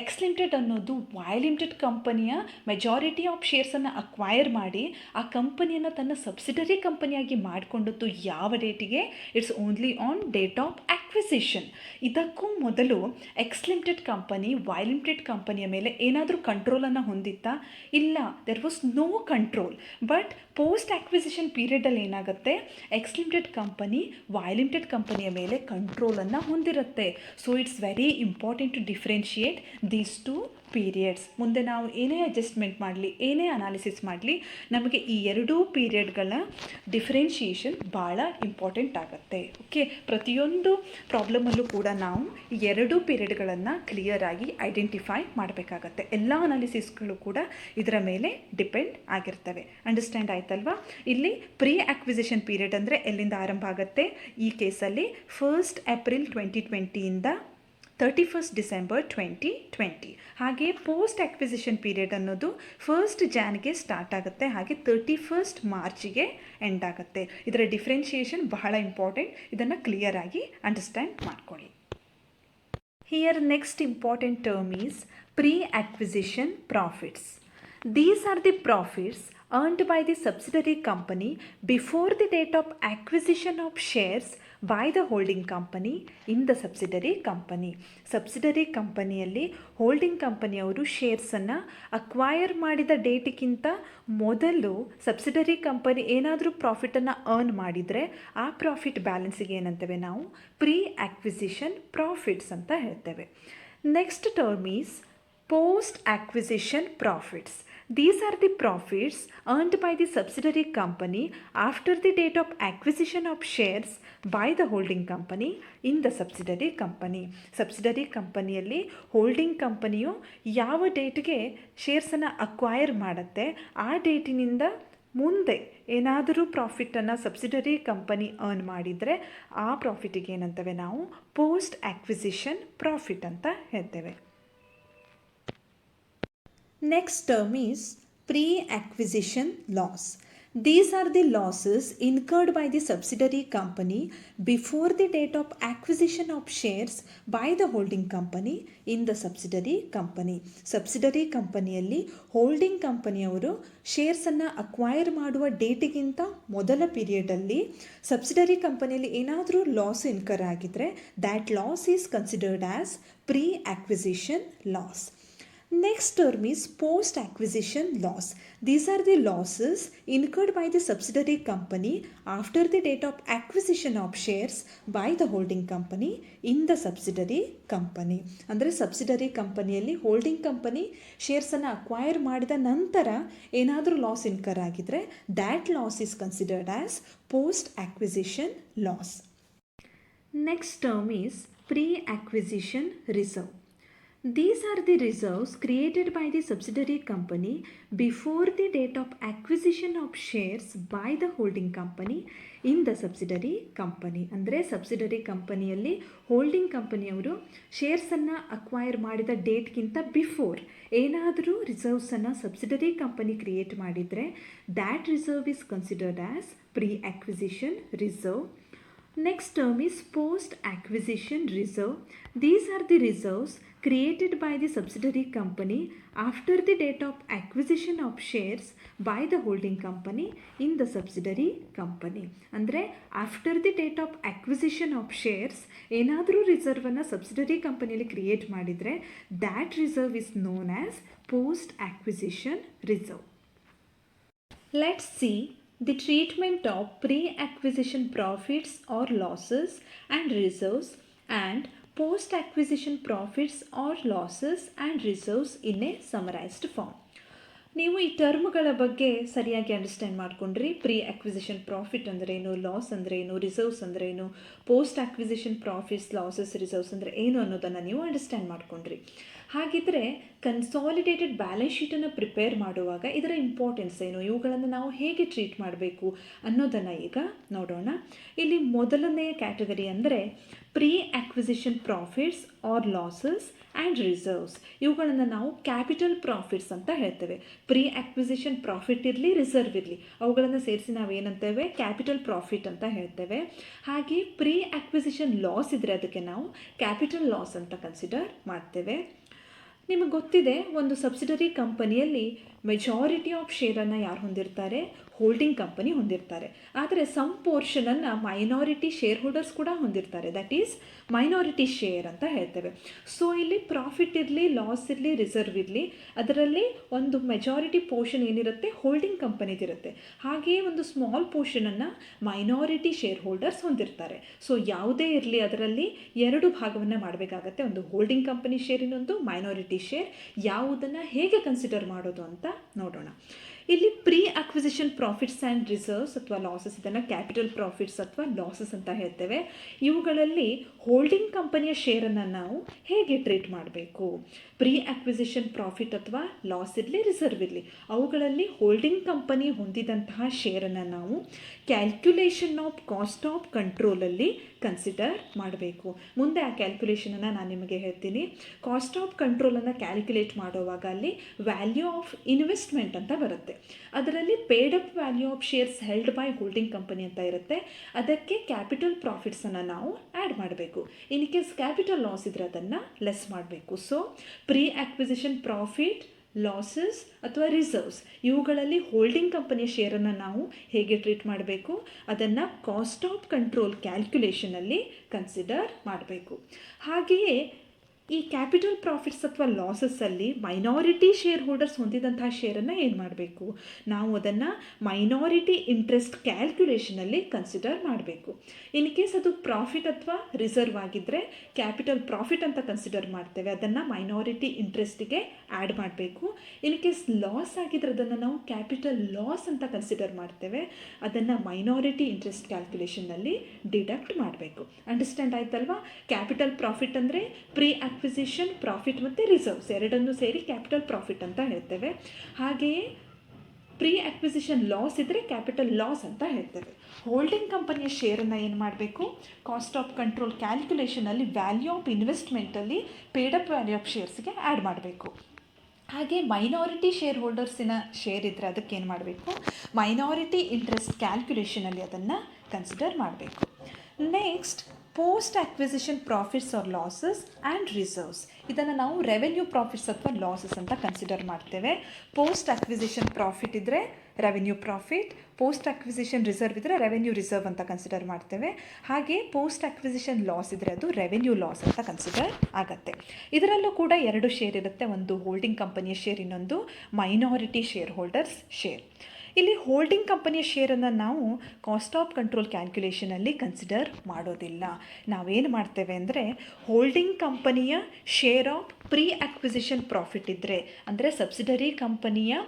ಎಕ್ಸ್ ಲಿಮಿಟೆಡ್ ಅನ್ನೋದು ವೈ ಲಿಮಿಟೆಡ್ ಕಂಪನಿಯ ಮೆಜಾರಿಟಿ ಆಫ್ ಶೇರ್ಸನ್ನು ಅಕ್ವೈರ್ ಮಾಡಿ ಆ ಕಂಪನಿಯನ್ನು ತನ್ನ ಸಬ್ಸಿಡರಿ ಕಂಪನಿಯಾಗಿ ಮಾಡಿಕೊಂಡದ್ದು ಯಾವ ಡೇಟಿಗೆ? It's only on date of acquisition. ಇದಕ್ಕೂ ಮೊದಲು X limited company Y limited ಕಂಪನಿಯ ಮೇಲೆ ಏನಾದರೂ ಕಂಟ್ರೋಲನ್ನು ಹೊಂದಿತ್ತಾ? ಇಲ್ಲ, there was no control. But post acquisition ಪೀರಿಯಡಲ್ಲಿ ಏನಾಗುತ್ತೆ? X limited company Y limited ಕಂಪನಿಯ ಮೇಲೆ ಕಂಟ್ರೋಲನ್ನು ಹೊಂದಿರುತ್ತೆ. So it's very important to differentiate these 2 periods. ಮುಂದೆ ನಾವು ಏನೇ ಅಡ್ಜಸ್ಟ್ಮೆಂಟ್ ಮಾಡಲಿ, ಏನೇ ಅನಾಲಿಸಿಸ್ ಮಾಡಲಿ, ನಮಗೆ ಈ 2 ಪೀರಿಯಡ್ಗಳ ಡಿಫ್ರೆನ್ಷಿಯೇಷನ್ ಭಾಳ ಇಂಪಾರ್ಟೆಂಟ್ ಆಗುತ್ತೆ. ಓಕೆ, ಪ್ರತಿಯೊಂದು ಪ್ರಾಬ್ಲಮಲ್ಲೂ ಕೂಡ ನಾವು ಈ 2 ಪೀರಿಯಡ್ಗಳನ್ನು ಕ್ಲಿಯರಾಗಿ ಐಡೆಂಟಿಫೈ ಮಾಡಬೇಕಾಗತ್ತೆ. ಎಲ್ಲ ಅನಾಲಿಸಿಸ್ಗಳು ಕೂಡ ಇದರ ಮೇಲೆ ಡಿಪೆಂಡ್ ಆಗಿರ್ತವೆ. ಅಂಡರ್ಸ್ಟ್ಯಾಂಡ್ ಆಯ್ತಲ್ವಾ? ಇಲ್ಲಿ ಪ್ರೀ ಅಕ್ವಿಸಿಷನ್ ಪೀರಿಯಡ್ ಅಂದರೆ ಎಲ್ಲಿಂದ ಆರಂಭ ಆಗುತ್ತೆ? ಈ ಕೇಸಲ್ಲಿ 1 ಏಪ್ರಿಲ್ 2020ಇಂದ 31 ಡಿಸೆಂಬರ್ 2020. ಹಾಗೆ ಪೋಸ್ಟ್ ಅಕ್ವಿಸಿಷನ್ ಪೀರಿಯಡ್ ಅನ್ನೋದು 1 ಜಾನ್ಗೆ ಸ್ಟಾರ್ಟ್ ಆಗುತ್ತೆ, ಹಾಗೆ 31 ಮಾರ್ಚಿಗೆ ಎಂಡ್ ಆಗುತ್ತೆ. ಇದರ ಡಿಫ್ರೆನ್ಷಿಯೇಷನ್ ಬಹಳ ಇಂಪಾರ್ಟೆಂಟ್. ಇದನ್ನು ಕ್ಲಿಯರಾಗಿ ಅಂಡರ್ಸ್ಟ್ಯಾಂಡ್ ಮಾಡ್ಕೊಳ್ಳಿ. Here next important term is pre acquisition profits. These are the profits earned by the subsidiary company before the date of acquisition of shares by the holding company in the subsidiary company. Subsidiary ಕಂಪನಿಯಲ್ಲಿ holding ಕಂಪನಿಯವರು ಶೇರ್ಸನ್ನು acquire ಮಾಡಿದ ಡೇಟಿಗಿಂತ ಮೊದಲು subsidiary company ಏನಾದರೂ ಪ್ರಾಫಿಟನ್ನು earn ಮಾಡಿದರೆ ಆ profit ಬ್ಯಾಲೆನ್ಸಿಗೆ ಏನಂತೇವೆ ನಾವು? Pre acquisition profits ಅಂತ ಹೇಳ್ತೇವೆ. Next term is post acquisition profits. These are the profits earned by the subsidiary company after the date of acquisition of shares by the holding company in the subsidiary company. Subsidiary ಕಂಪನಿಯಲ್ಲಿ holding ಕಂಪನಿಯು ಯಾವ ಡೇಟ್ಗೆ ಶೇರ್ಸನ್ನು acquire ಮಾಡುತ್ತೆ ಆ ಡೇಟಿನಿಂದ ಮುಂದೆ ಏನಾದರೂ ಪ್ರಾಫಿಟನ್ನು subsidiary company earn ಮಾಡಿದರೆ ಆ ಪ್ರಾಫಿಟಿಗೆ ಏನಂತೇವೆ ನಾವು? ಪೋಸ್ಟ್ ಅಕ್ವಿಸಿಷನ್ ಪ್ರಾಫಿಟ್ ಅಂತ ಹೇಳ್ತೇವೆ. Next term is pre-acquisition loss. These are the losses incurred by the subsidiary company before the date of acquisition of shares by the holding company in the subsidiary company. Subsidiary ಕಂಪನಿಯಲ್ಲಿ holding ಕಂಪನಿಯವರು ಶೇರ್ಸನ್ನು acquire ಮಾಡುವ ಡೇಟಿಗಿಂತ ಮೊದಲ ಪೀರಿಯಡಲ್ಲಿ subsidiary ಕಂಪನಿಯಲ್ಲಿ ಏನಾದರೂ loss incur ಆಗಿದ್ದರೆ that loss is considered as pre acquisition loss. Next term is post-acquisition loss. These are the losses incurred by the subsidiary company after the date of acquisition of shares by the holding company in the subsidiary company. ಅಂದರೆ subsidiary ಕಂಪನಿಯಲ್ಲಿ holding company ಶೇರ್ಸನ್ನು acquire ಮಾಡಿದ ನಂತರ ಏನಾದರೂ loss incur ಆಗಿದ್ದರೆ that loss is considered as post-acquisition loss. Next term is pre-acquisition reserve. These are the reserves created by the subsidiary company before the date of acquisition of shares by the holding company in the subsidiary company. ಅಂದರೆ subsidiary ಕಂಪನಿಯಲ್ಲಿ holding ಕಂಪನಿಯವರು ಶೇರ್ಸನ್ನು acquire ಮಾಡಿದ ಡೇಟ್ಗಿಂತ before ಏನಾದರೂ ರಿಸರ್ವ್ಸನ್ನು subsidiary company create ಮಾಡಿದರೆ that reserve is considered as pre acquisition reserve. Next term is post-acquisition reserve. These are the reserves created by the subsidiary company after the date of acquisition of shares by the holding company in the subsidiary company. ಅಂದರೆ after the date of acquisition of shares ಏನಾದರೂ ರಿಸರ್ವನ್ನು subsidiary ಕಂಪನಿಯಲ್ಲಿ create ಮಾಡಿದರೆ that reserve is known as post acquisition reserve. Let's see The treatment of pre-acquisition profits or losses and reserves and post-acquisition profits or losses and reserves in a summarized form. ನೀವು ಈ ಟರ್ಮ್ಗಳ ಬಗ್ಗೆ ಸರಿಯಾಗಿ understand ಮಾಡ್ಕೊಂಡ್ರಿ. Pre acquisition profit ಅಂದ್ರೇನು, loss ಅಂದ್ರೇನು, reserves ಅಂದ್ರೇನು, post acquisition profits, losses, reserves ಅಂದರೆ ಏನು ಅನ್ನೋದನ್ನು ನೀವು ಅಂಡರ್ಸ್ಟ್ಯಾಂಡ್ ಮಾಡ್ಕೊಂಡ್ರಿ. ಹಾಗಿದ್ರೆ ಕನ್ಸಾಲಿಡೇಟೆಡ್ ಬ್ಯಾಲೆನ್ಸ್ ಶೀಟನ್ನು ಪ್ರಿಪೇರ್ ಮಾಡುವಾಗ ಇದರ ಇಂಪಾರ್ಟೆನ್ಸ್ ಏನು, ಇವುಗಳನ್ನು ನಾವು ಹೇಗೆ ಟ್ರೀಟ್ ಮಾಡಬೇಕು ಅನ್ನೋದನ್ನು ಈಗ ನೋಡೋಣ. ಇಲ್ಲಿ ಮೊದಲನೆಯ ಕ್ಯಾಟಗರಿ ಅಂದರೆ pre acquisition profits or losses and reserves. ಇವುಗಳನ್ನು ನಾವು ಕ್ಯಾಪಿಟಲ್ ಪ್ರಾಫಿಟ್ಸ್ ಅಂತ ಹೇಳ್ತೇವೆ. ಪ್ರೀ ಅಕ್ವಿಸಿಷನ್ ಪ್ರಾಫಿಟ್ ಇರಲಿ, ರಿಸರ್ವ್ ಇರಲಿ, ಅವುಗಳನ್ನು ಸೇರಿಸಿ ನಾವು ಏನಂತೇವೆ, ಕ್ಯಾಪಿಟಲ್ ಪ್ರಾಫಿಟ್ ಅಂತ ಹೇಳ್ತೇವೆ. ಹಾಗೆ ಪ್ರೀ ಅಕ್ವಿಸಿಷನ್ ಲಾಸ್ ಇದ್ದರೆ ಅದಕ್ಕೆ ನಾವು ಕ್ಯಾಪಿಟಲ್ ಲಾಸ್ ಅಂತ ಕನ್ಸಿಡರ್ ಮಾಡ್ತೇವೆ. ನಿಮಗೆ ಗೊತ್ತಿದೆ, ಒಂದು ಸಬ್ಸಿಡರಿ ಕಂಪನಿಯಲ್ಲಿ ಮೆಜಾರಿಟಿ ಆಫ್ ಶೇರನ್ನು ಯಾರು ಹೊಂದಿರ್ತಾರೆ, ಹೋಲ್ಡಿಂಗ್ ಕಂಪನಿ ಹೊಂದಿರ್ತಾರೆ. ಆದರೆ ಸಮ್ ಪೋರ್ಷನನ್ನು ಮೈನಾರಿಟಿ ಶೇರ್ ಹೋಲ್ಡರ್ಸ್ ಕೂಡ ಹೊಂದಿರ್ತಾರೆ. ದಟ್ ಈಸ್ ಮೈನಾರಿಟಿ ಶೇರ್ ಅಂತ ಹೇಳ್ತೇವೆ. ಸೊ ಇಲ್ಲಿ ಪ್ರಾಫಿಟ್ ಇರಲಿ, ಲಾಸ್ ಇರಲಿ, ರಿಸರ್ವ್ ಇರಲಿ, ಅದರಲ್ಲಿ ಒಂದು ಮೆಜಾರಿಟಿ ಪೋರ್ಷನ್ ಏನಿರುತ್ತೆ ಹೋಲ್ಡಿಂಗ್ ಕಂಪನಿದಿರುತ್ತೆ. ಹಾಗೆಯೇ ಒಂದು ಸ್ಮಾಲ್ ಪೋರ್ಷನನ್ನು ಮೈನಾರಿಟಿ ಶೇರ್ ಹೋಲ್ಡರ್ಸ್ ಹೊಂದಿರ್ತಾರೆ. ಸೊ ಯಾವುದೇ ಇರಲಿ ಅದರಲ್ಲಿ ಎರಡು ಭಾಗವನ್ನು ಮಾಡಬೇಕಾಗತ್ತೆ, ಒಂದು ಹೋಲ್ಡಿಂಗ್ ಕಂಪನಿ ಶೇರ್, ಇನ್ನೊಂದು ಮೈನಾರಿಟಿ ಶೇರ್. ಯಾವುದನ್ನು ಹೇಗೆ ಕನ್ಸಿಡರ್ ಮಾಡೋದು ಅಂತ ನೋಡೋಣ. ಇಲ್ಲಿ pre acquisition profits and reserves ಅಥವಾ ಲಾಸಸ್, ಇದನ್ನು ಕ್ಯಾಪಿಟಲ್ ಪ್ರಾಫಿಟ್ಸ್ ಅಥವಾ ಲಾಸಸ್ ಅಂತ ಹೇಳ್ತೇವೆ. ಇವುಗಳಲ್ಲಿ ಹೋಲ್ಡಿಂಗ್ ಕಂಪನಿಯ ಶೇರನ್ನು ನಾವು ಹೇಗೆ ಟ್ರೀಟ್ ಮಾಡಬೇಕು. ಪ್ರೀ ಅಕ್ವಿಸಿಷನ್ ಪ್ರಾಫಿಟ್ ಅಥವಾ ಲಾಸ್ ಇರಲಿ, ರಿಸರ್ವ್ ಇರಲಿ, ಅವುಗಳಲ್ಲಿ ಹೋಲ್ಡಿಂಗ್ ಕಂಪನಿ ಹೊಂದಿದಂತಹ ಶೇರನ್ನು ನಾವು ಕ್ಯಾಲ್ಕ್ಯುಲೇಷನ್ ಆಫ್ ಕಾಸ್ಟ್ ಆಫ್ ಕಂಟ್ರೋಲಲ್ಲಿ ಕನ್ಸಿಡರ್ ಮಾಡಬೇಕು. ಮುಂದೆ ಆ ಕ್ಯಾಲ್ಕ್ಯುಲೇಷನನ್ನು ನಾನು ನಿಮಗೆ ಹೇಳ್ತೀನಿ. ಕಾಸ್ಟ್ ಆಫ್ ಕಂಟ್ರೋಲನ್ನು ಕ್ಯಾಲ್ಕ್ಯುಲೇಟ್ ಮಾಡುವಾಗ ಅಲ್ಲಿ ವ್ಯಾಲ್ಯೂ ಆಫ್ ಇನ್ವೆಸ್ಟ್ಮೆಂಟ್ ಅಂತ ಬರುತ್ತೆ. ಅದರಲ್ಲಿ paid up value of shares held by holding company ಅಂತ ಇರುತ್ತೆ. ಅದಕ್ಕೆ ಕ್ಯಾಪಿಟಲ್ ಪ್ರಾಫಿಟ್ಸನ್ನು ನಾವು ಆ್ಯಡ್ ಮಾಡಬೇಕು. ಇನ್ ಕೇಸ್ ಕ್ಯಾಪಿಟಲ್ ಲಾಸ್ ಇದ್ದರೆ ಅದನ್ನು ಲೆಸ್ ಮಾಡಬೇಕು. So pre acquisition profit, losses ಅಥವಾ ರಿಸರ್ವ್ಸ್, ಇವುಗಳಲ್ಲಿ ಹೋಲ್ಡಿಂಗ್ ಕಂಪನಿಯ ಶೇರನ್ನು ನಾವು ಹೇಗೆ ಟ್ರೀಟ್ ಮಾಡಬೇಕು, ಅದನ್ನು ಕಾಸ್ಟ್ ಆಫ್ ಕಂಟ್ರೋಲ್ ಕ್ಯಾಲ್ಕ್ಯುಲೇಷನಲ್ಲಿ ಕನ್ಸಿಡರ್ ಮಾಡಬೇಕು. ಹಾಗೆಯೇ ಈ ಕ್ಯಾಪಿಟಲ್ ಪ್ರಾಫಿಟ್ಸ್ ಅಥವಾ ಲಾಸಸ್ಸಲ್ಲಿ ಮೈನಾರಿಟಿ ಶೇರ್ ಹೋಲ್ಡರ್ಸ್ ಹೊಂದಿದಂತಹ ಶೇರನ್ನು ಏನು ಮಾಡಬೇಕು, ನಾವು ಅದನ್ನು ಮೈನಾರಿಟಿ ಇಂಟ್ರೆಸ್ಟ್ ಕ್ಯಾಲ್ಕ್ಯುಲೇಷನಲ್ಲಿ ಕನ್ಸಿಡರ್ ಮಾಡಬೇಕು. ಇನ್ ಕೇಸ್ ಅದು ಪ್ರಾಫಿಟ್ ಅಥವಾ ರಿಸರ್ವ್ ಆಗಿದ್ದರೆ ಕ್ಯಾಪಿಟಲ್ ಪ್ರಾಫಿಟ್ ಅಂತ ಕನ್ಸಿಡರ್ ಮಾಡ್ತೇವೆ, ಅದನ್ನು ಮೈನಾರಿಟಿ ಇಂಟ್ರೆಸ್ಟಿಗೆ ಆ್ಯಡ್ ಮಾಡಬೇಕು. ಇನ್ ಕೇಸ್ ಲಾಸ್ ಆಗಿದ್ರೆ ಅದನ್ನು ನಾವು ಕ್ಯಾಪಿಟಲ್ ಲಾಸ್ ಅಂತ ಕನ್ಸಿಡರ್ ಮಾಡ್ತೇವೆ, ಅದನ್ನು ಮೈನಾರಿಟಿ ಇಂಟ್ರೆಸ್ಟ್ ಕ್ಯಾಲ್ಕ್ಯುಲೇಷನ್ನಲ್ಲಿ ಡಿಡಕ್ಟ್ ಮಾಡಬೇಕು. ಅಂಡರ್ಸ್ಟ್ಯಾಂಡ್ ಆಯ್ತಲ್ವಾ? ಕ್ಯಾಪಿಟಲ್ ಪ್ರಾಫಿಟ್ ಅಂದರೆ ಪ್ರೀ ಅಕ್ವಿಸಿಷನ್ ಪ್ರಾಫಿಟ್ ಮತ್ತು ರಿಸರ್ವ್ಸ್ ಎರಡನ್ನೂ ಸೇರಿ ಕ್ಯಾಪಿಟಲ್ ಪ್ರಾಫಿಟ್ ಅಂತ ಹೇಳ್ತೇವೆ. ಹಾಗೆಯೇ ಪ್ರೀ ಅಕ್ವಿಸಿಷನ್ ಲಾಸ್ ಇದ್ದರೆ ಕ್ಯಾಪಿಟಲ್ ಲಾಸ್ ಅಂತ ಹೇಳ್ತೇವೆ. ಹೋಲ್ಡಿಂಗ್ ಕಂಪನಿಯ ಶೇರನ್ನು ಏನು ಮಾಡಬೇಕು, ಕಾಸ್ಟ್ ಆಫ್ ಕಂಟ್ರೋಲ್ ಕ್ಯಾಲ್ಕ್ಯುಲೇಷನಲ್ಲಿ ವ್ಯಾಲ್ಯೂ ಆಫ್ ಇನ್ವೆಸ್ಟ್ಮೆಂಟಲ್ಲಿ ಪೇಡ್ ಅಪ್ ವ್ಯಾಲ್ಯೂ ಆಫ್ ಶೇರ್ಸ್ಗೆ ಆ್ಯಡ್ ಮಾಡಬೇಕು. ಹಾಗೆ ಮೈನಾರಿಟಿ ಶೇರ್ ಹೋಲ್ಡರ್ಸಿನ ಶೇರ್ ಇದ್ದರೆ ಅದಕ್ಕೆ ಏನು ಮಾಡಬೇಕು, ಮೈನಾರಿಟಿ ಇಂಟ್ರೆಸ್ಟ್ ಕ್ಯಾಲ್ಕ್ಯುಲೇಷನಲ್ಲಿ ಅದನ್ನು ಕನ್ಸಿಡರ್ ಮಾಡಬೇಕು. Next post acquisition profits or losses and reserves, ಇದನ್ನು ನಾವು ರೆವೆನ್ಯೂ ಪ್ರಾಫಿಟ್ಸ್ ಅಥವಾ ಲಾಸಸ್ ಅಂತ ಕನ್ಸಿಡರ್ ಮಾಡ್ತೇವೆ. ಪೋಸ್ಟ್ ಅಕ್ವಿಸಿಷನ್ ಪ್ರಾಫಿಟ್ ಇದ್ದರೆ revenue profit, post acquisition reserve ಇದ್ದರೆ ರೆವೆನ್ಯೂ ರಿಸರ್ವ್ ಅಂತ ಕನ್ಸಿಡರ್ ಮಾಡ್ತೇವೆ. ಹಾಗೆ ಪೋಸ್ಟ್ ಅಕ್ವಿಸಿಷನ್ ಲಾಸ್ ಇದ್ದರೆ ಅದು ರೆವೆನ್ಯೂ ಲಾಸ್ ಅಂತ ಕನ್ಸಿಡರ್ ಆಗುತ್ತೆ. ಇದರಲ್ಲೂ ಕೂಡ ಎರಡು ಶೇರ್ ಇರುತ್ತೆ, ಒಂದು ಹೋಲ್ಡಿಂಗ್ ಕಂಪನಿಯ ಶೇರ್, ಇನ್ನೊಂದು ಮೈನಾರಿಟಿ ಶೇರ್ ಹೋಲ್ಡರ್ಸ್ ಶೇರ್. ಇಲ್ಲಿ ಹೋಲ್ಡಿಂಗ್ ಕಂಪನಿಯ ಶೇರನ್ನು ನಾವು ಕಾಸ್ಟ್ ಆಫ್ ಕಂಟ್ರೋಲ್ ಕ್ಯಾಲ್ಕ್ಯುಲೇಷನಲ್ಲಿ ಕನ್ಸಿಡರ್ ಮಾಡೋದಿಲ್ಲ. ನಾವೇನು ಮಾಡ್ತೇವೆ ಅಂದರೆ ಹೋಲ್ಡಿಂಗ್ ಕಂಪನಿಯ share of pre acquisition profit ಇದ್ದರೆ, ಅಂದರೆ ಸಬ್ಸಿಡರಿ ಕಂಪನಿಯ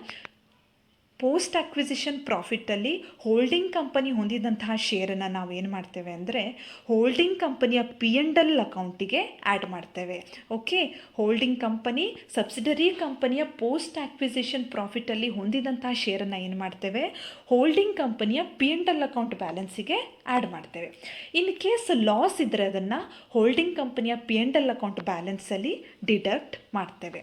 ಪೋಸ್ಟ್ ಅಕ್ವಿಸಿಷನ್ ಪ್ರಾಫಿಟ್ಟಲ್ಲಿ ಹೋಲ್ಡಿಂಗ್ ಕಂಪನಿ ಹೊಂದಿದಂತಹ ಶೇರನ್ನು ನಾವೇನು ಮಾಡ್ತೇವೆ ಅಂದರೆ ಹೋಲ್ಡಿಂಗ್ ಕಂಪನಿಯ P&L ಅಕೌಂಟಿಗೆ ಆ್ಯಡ್ ಮಾಡ್ತೇವೆ. ಓಕೆ, ಹೋಲ್ಡಿಂಗ್ ಕಂಪನಿ ಸಬ್ಸಿಡರಿ ಕಂಪನಿಯ ಪೋಸ್ಟ್ ಅಕ್ವಿಸಿಷನ್ ಪ್ರಾಫಿಟ್ಟಲ್ಲಿ ಹೊಂದಿದಂತಹ ಶೇರನ್ನು ಏನು ಮಾಡ್ತೇವೆ, ಹೋಲ್ಡಿಂಗ್ ಕಂಪನಿಯ P&L ಅಕೌಂಟ್ ಬ್ಯಾಲೆನ್ಸಿಗೆ ಆ್ಯಡ್ ಮಾಡ್ತೇವೆ. ಇನ್ ಕೇಸ್ ಲಾಸ್ ಇದ್ದರೆ ಅದನ್ನು ಹೋಲ್ಡಿಂಗ್ ಕಂಪನಿಯ P&L ಅಕೌಂಟ್ ಬ್ಯಾಲೆನ್ಸಲ್ಲಿ ಡಿಡಕ್ಟ್ ಮಾಡ್ತೇವೆ.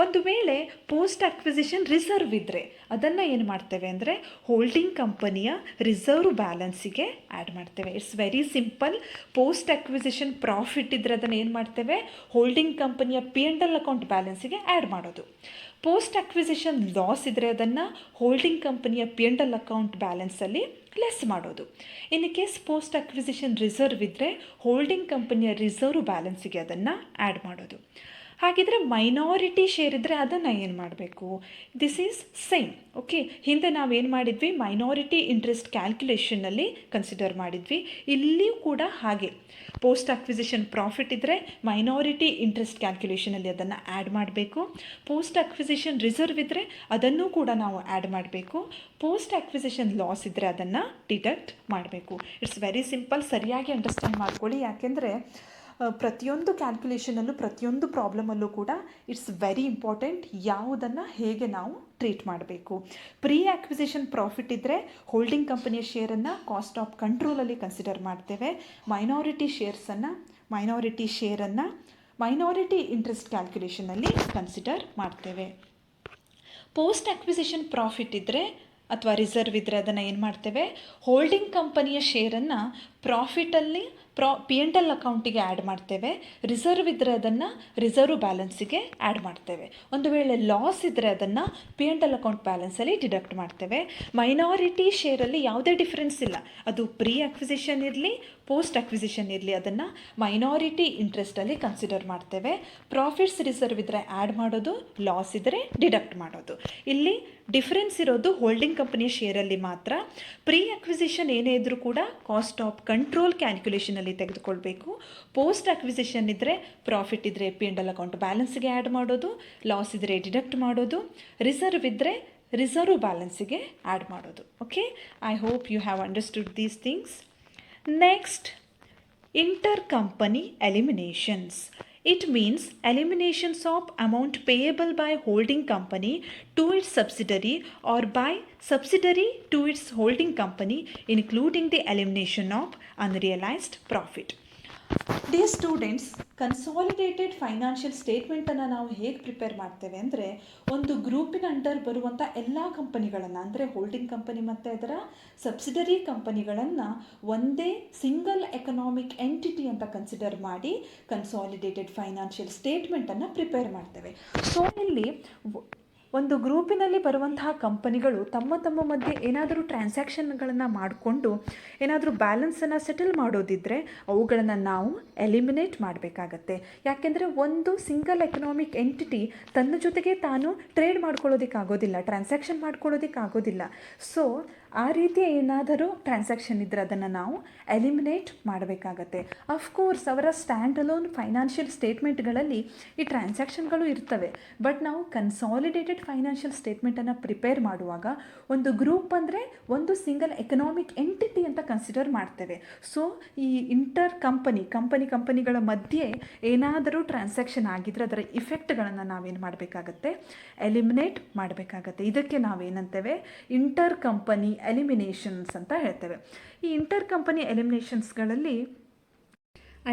ಒಂದು ವೇಳೆ ಪೋಸ್ಟ್ ಅಕ್ವಿಸಿಷನ್ ರಿಸರ್ವ್ ಇದ್ದರೆ ಅದನ್ನು ಏನು ಮಾಡ್ತೇವೆ ಅಂದರೆ ಹೋಲ್ಡಿಂಗ್ ಕಂಪನಿಯ ರಿಸರ್ವ್ ಬ್ಯಾಲೆನ್ಸಿಗೆ ಆ್ಯಡ್ ಮಾಡ್ತೇವೆ. It's very simple. Post acquisition profit ಇದ್ದರೆ ಅದನ್ನು ಏನು ಮಾಡ್ತೇವೆ, ಹೋಲ್ಡಿಂಗ್ ಕಂಪನಿಯ P&L ಅಕೌಂಟ್ ಬ್ಯಾಲೆನ್ಸಿಗೆ ಆ್ಯಡ್ ಮಾಡೋದು. ಪೋಸ್ಟ್ ಅಕ್ವಿಸಿಷನ್ ಲಾಸ್ ಇದ್ದರೆ ಅದನ್ನು ಹೋಲ್ಡಿಂಗ್ ಕಂಪನಿಯ P&L ಅಕೌಂಟ್ ಬ್ಯಾಲೆನ್ಸಲ್ಲಿ ಲೆಸ್ ಮಾಡೋದು. In case post acquisition reserve ಇದ್ದರೆ ಹೋಲ್ಡಿಂಗ್ ಕಂಪನಿಯ ರಿಸರ್ವ್ ಬ್ಯಾಲೆನ್ಸಿಗೆ ಅದನ್ನು ಆ್ಯಡ್ ಮಾಡೋದು. ಹಾಗಿದ್ರೆ ಮೈನಾರಿಟಿ ಶೇರ್ ಇದ್ದರೆ ಅದನ್ನು ಏನು ಮಾಡಬೇಕು? This is same. ಓಕೆ, ಹಿಂದೆ ನಾವೇನು ಮಾಡಿದ್ವಿ, ಮೈನಾರಿಟಿ ಇಂಟ್ರೆಸ್ಟ್ ಕ್ಯಾಲ್ಕುಲೇಷನಲ್ಲಿ ಕನ್ಸಿಡರ್ ಮಾಡಿದ್ವಿ. ಇಲ್ಲಿಯೂ ಕೂಡ ಹಾಗೆ ಪೋಸ್ಟ್ ಅಕ್ವಿಸಿಷನ್ ಪ್ರಾಫಿಟ್ ಇದ್ದರೆ ಮೈನಾರಿಟಿ ಇಂಟ್ರೆಸ್ಟ್ ಕ್ಯಾಲ್ಕುಲೇಷನಲ್ಲಿ ಅದನ್ನು ಆ್ಯಡ್ ಮಾಡಬೇಕು. ಪೋಸ್ಟ್ ಅಕ್ವಿಸಿಷನ್ ರಿಸರ್ವ್ ಇದ್ದರೆ ಅದನ್ನು ಕೂಡ ನಾವು ಆ್ಯಡ್ ಮಾಡಬೇಕು. ಪೋಸ್ಟ್ ಅಕ್ವಿಸಿಷನ್ ಲಾಸ್ ಇದ್ದರೆ ಅದನ್ನು ಡಿಡಕ್ಟ್ ಮಾಡಬೇಕು. ಇಟ್ಸ್ ವೆರಿ ಸಿಂಪಲ್, ಸರಿಯಾಗಿ ಅಂಡರ್ಸ್ಟ್ಯಾಂಡ್ ಮಾಡ್ಕೊಳ್ಳಿ. ಯಾಕೆಂದರೆ ಪ್ರತಿಯೊಂದು ಕ್ಯಾಲ್ಕುಲೇಷನಲ್ಲೂ ಪ್ರತಿಯೊಂದು ಪ್ರಾಬ್ಲಮಲ್ಲೂ ಕೂಡ ಇಟ್ಸ್ ವೆರಿ ಇಂಪಾರ್ಟೆಂಟ್ ಯಾವುದನ್ನು ಹೇಗೆ ನಾವು ಟ್ರೀಟ್ ಮಾಡಬೇಕು. ಪ್ರೀ ಆಕ್ವಿಸಿಷನ್ ಪ್ರಾಫಿಟ್ ಇದ್ದರೆ ಹೋಲ್ಡಿಂಗ್ ಕಂಪನಿಯ ಶೇರನ್ನು ಕಾಸ್ಟ್ ಆಫ್ ಕಂಟ್ರೋಲಲ್ಲಿ ಕನ್ಸಿಡರ್ ಮಾಡ್ತೇವೆ. ಮೈನಾರಿಟಿ ಶೇರನ್ನು ಮೈನಾರಿಟಿ ಇಂಟ್ರೆಸ್ಟ್ ಕ್ಯಾಲ್ಕುಲೇಷನಲ್ಲಿ ಕನ್ಸಿಡರ್ ಮಾಡ್ತೇವೆ. ಪೋಸ್ಟ್ ಅಕ್ವಿಸಿಷನ್ ಪ್ರಾಫಿಟ್ ಇದ್ದರೆ ಅಥವಾ ರಿಸರ್ವ್ ಇದ್ದರೆ ಅದನ್ನು ಏನು ಮಾಡ್ತೇವೆ, ಹೋಲ್ಡಿಂಗ್ ಕಂಪನಿಯ ಶೇರನ್ನು ಪ್ರಾಫಿಟಲ್ಲಿ ಪಿ ಎನ್ ಎಲ್ ಅಕೌಂಟಿಗೆ ಆ್ಯಡ್ ಮಾಡ್ತೇವೆ. ರಿಸರ್ವ್ ಇದ್ದರೆ ಅದನ್ನು ರಿಸರ್ವ್ ಬ್ಯಾಲೆನ್ಸಿಗೆ ಆ್ಯಡ್ ಮಾಡ್ತೇವೆ. ಒಂದು ವೇಳೆ ಲಾಸ್ ಇದ್ದರೆ ಅದನ್ನು ಪಿ ಎನ್ ಎಲ್ ಅಕೌಂಟ್ ಬ್ಯಾಲೆನ್ಸಲ್ಲಿ ಡಿಡಕ್ಟ್ ಮಾಡ್ತೇವೆ. ಮೈನಾರಿಟಿ ಶೇರಲ್ಲಿ ಯಾವುದೇ ಡಿಫ್ರೆನ್ಸ್ ಇಲ್ಲ, ಅದು ಪ್ರೀ ಅಕ್ವಿಸಿಷನ್ ಇರಲಿ ಪೋಸ್ಟ್ ಅಕ್ವಿಸಿಷನ್ ಇರಲಿ, ಅದನ್ನು ಮೈನಾರಿಟಿ ಇಂಟ್ರೆಸ್ಟಲ್ಲಿ ಕನ್ಸಿಡರ್ ಮಾಡ್ತೇವೆ. ಪ್ರಾಫಿಟ್ಸ್ ರಿಸರ್ವ್ ಇದ್ದರೆ ಆ್ಯಡ್ ಮಾಡೋದು, ಲಾಸ್ ಇದ್ದರೆ ಡಿಡಕ್ಟ್ ಮಾಡೋದು. ಇಲ್ಲಿ ಡಿಫ್ರೆನ್ಸ್ ಇರೋದು ಹೋಲ್ಡಿಂಗ್ ಕಂಪನಿಯ ಶೇರಲ್ಲಿ ಮಾತ್ರ. ಪ್ರೀ ಅಕ್ವಿಸಿಷನ್ ಏನೇ ಇದ್ದರೂ ಕೂಡ ಕಾಸ್ಟ್ ಆಫ್ ಕಂಟ್ರೋಲ್ ಕ್ಯಾಲ್ಕುಲೇಷನಲ್ಲಿ ತೆಗೆದುಕೊಳ್ಬೇಕು. ಪೋಸ್ಟ್ ಅಕ್ವಿಸಿಷನ್ ಇದ್ದರೆ ಪ್ರಾಫಿಟ್ ಇದ್ದರೆ ಪಿ ಎನ್ ಎಲ್ ಅಕೌಂಟ್ ಬ್ಯಾಲೆನ್ಸ್ಗೆ ಆ್ಯಡ್ ಮಾಡೋದು, ಲಾಸ್ ಇದ್ದರೆ ಡಿಡಕ್ಟ್ ಮಾಡೋದು, ರಿಸರ್ವ್ ಇದ್ದರೆ ರಿಸರ್ವ್ ಬ್ಯಾಲೆನ್ಸಿಗೆ ಆ್ಯಡ್ ಮಾಡೋದು. Okay, I hope you have understood these things. Next, intercompany eliminations. It means eliminations of amount payable by holding company to its subsidiary or by subsidiary to its holding company, including the elimination of unrealized profit. Dear students, consolidated financial ಸ್ಟೇಟ್ಮೆಂಟನ್ನು ನಾವು ಹೇಗೆ prepare ಮಾಡ್ತೇವೆ ಅಂದರೆ, ಒಂದು ಗ್ರೂಪಿನ under ಬರುವಂಥ ಎಲ್ಲ ಕಂಪನಿಗಳನ್ನು ಅಂದರೆ ಹೋಲ್ಡಿಂಗ್ ಕಂಪನಿ ಮತ್ತು ಅದರ ಸಬ್ಸಿಡರಿ ಕಂಪನಿಗಳನ್ನು ಒಂದೇ ಸಿಂಗಲ್ ಎಕನಾಮಿಕ್ ಎಂಟಿಟಿ ಅಂತ ಕನ್ಸಿಡರ್ ಮಾಡಿ ಕನ್ಸಾಲಿಡೇಟೆಡ್ ಫೈನಾನ್ಷಿಯಲ್ ಸ್ಟೇಟ್ಮೆಂಟನ್ನು ಪ್ರಿಪೇರ್ ಮಾಡ್ತೇವೆ. ಸೊ ಇಲ್ಲಿ ಒಂದು ಗ್ರೂಪಿನಲ್ಲಿ ಬರುವಂತಹ ಕಂಪನಿಗಳು ತಮ್ಮ ಮಧ್ಯೆ ಏನಾದರೂ ಟ್ರಾನ್ಸಾಕ್ಷನ್ಗಳನ್ನು ಮಾಡಿಕೊಂಡು ಏನಾದರೂ ಬ್ಯಾಲೆನ್ಸನ್ನು ಸೆಟಲ್ ಮಾಡೋದಿದ್ದರೆ ಅವುಗಳನ್ನು ನಾವು ಎಲಿಮಿನೇಟ್ ಮಾಡಬೇಕಾಗತ್ತೆ. ಯಾಕೆಂದರೆ ಒಂದು ಸಿಂಗಲ್ ಎಕನಾಮಿಕ್ ಎಂಟಿಟಿ ತನ್ನ ಜೊತೆಗೆ ತಾನು ಟ್ರೇಡ್ ಮಾಡ್ಕೊಳ್ಳೋದಕ್ಕಾಗೋದಿಲ್ಲ, ಟ್ರಾನ್ಸಾಕ್ಷನ್ ಮಾಡ್ಕೊಳ್ಳೋದಕ್ಕಾಗೋದಿಲ್ಲ. ಸೊ ಆ ರೀತಿ ಏನಾದರೂ ಟ್ರಾನ್ಸಾಕ್ಷನ್ ಇದ್ದರೆ ಅದನ್ನು ನಾವು ಎಲಿಮಿನೇಟ್ ಮಾಡಬೇಕಾಗತ್ತೆ. ಅಫ್ಕೋರ್ಸ್ ಅವರ ಸ್ಟ್ಯಾಂಡ್ ಅಲೋನ್ ಫೈನಾನ್ಷಿಯಲ್ ಸ್ಟೇಟ್ಮೆಂಟ್ಗಳಲ್ಲಿ ಈ ಟ್ರಾನ್ಸಾಕ್ಷನ್ಗಳು ಇರ್ತವೆ. ಬಟ್ ನಾವು ಕನ್ಸಾಲಿಡೇಟೆಡ್ ಫೈನಾನ್ಷಿಯಲ್ ಸ್ಟೇಟ್ಮೆಂಟನ್ನು ಪ್ರಿಪೇರ್ ಮಾಡುವಾಗ ಒಂದು ಗ್ರೂಪ್ ಅಂದರೆ ಒಂದು ಸಿಂಗಲ್ ಎಕನಾಮಿಕ್ ಎಂಟಿಟಿ ಅಂತ ಕನ್ಸಿಡರ್ ಮಾಡ್ತೇವೆ. ಸೊ ಈ ಕಂಪನಿಗಳ ಮಧ್ಯೆ ಏನಾದರೂ ಟ್ರಾನ್ಸಾಕ್ಷನ್ ಆಗಿದ್ದರೆ ಅದರ ಇಫೆಕ್ಟ್ಗಳನ್ನು ನಾವೇನು ಮಾಡಬೇಕಾಗತ್ತೆ, ಎಲಿಮಿನೇಟ್ ಮಾಡಬೇಕಾಗತ್ತೆ. ಇದಕ್ಕೆ ನಾವೇನಂತೇವೆ, ಇಂಟರ್ ಕಂಪನಿ ಎಲಿಮಿನೇಷನ್ಸ್ ಅಂತ ಹೇಳ್ತೇವೆ. ಈ ಇಂಟರ್ ಕಂಪನಿ ಎಲಿಮಿನೇಷನ್ಸ್ಗಳಲ್ಲಿ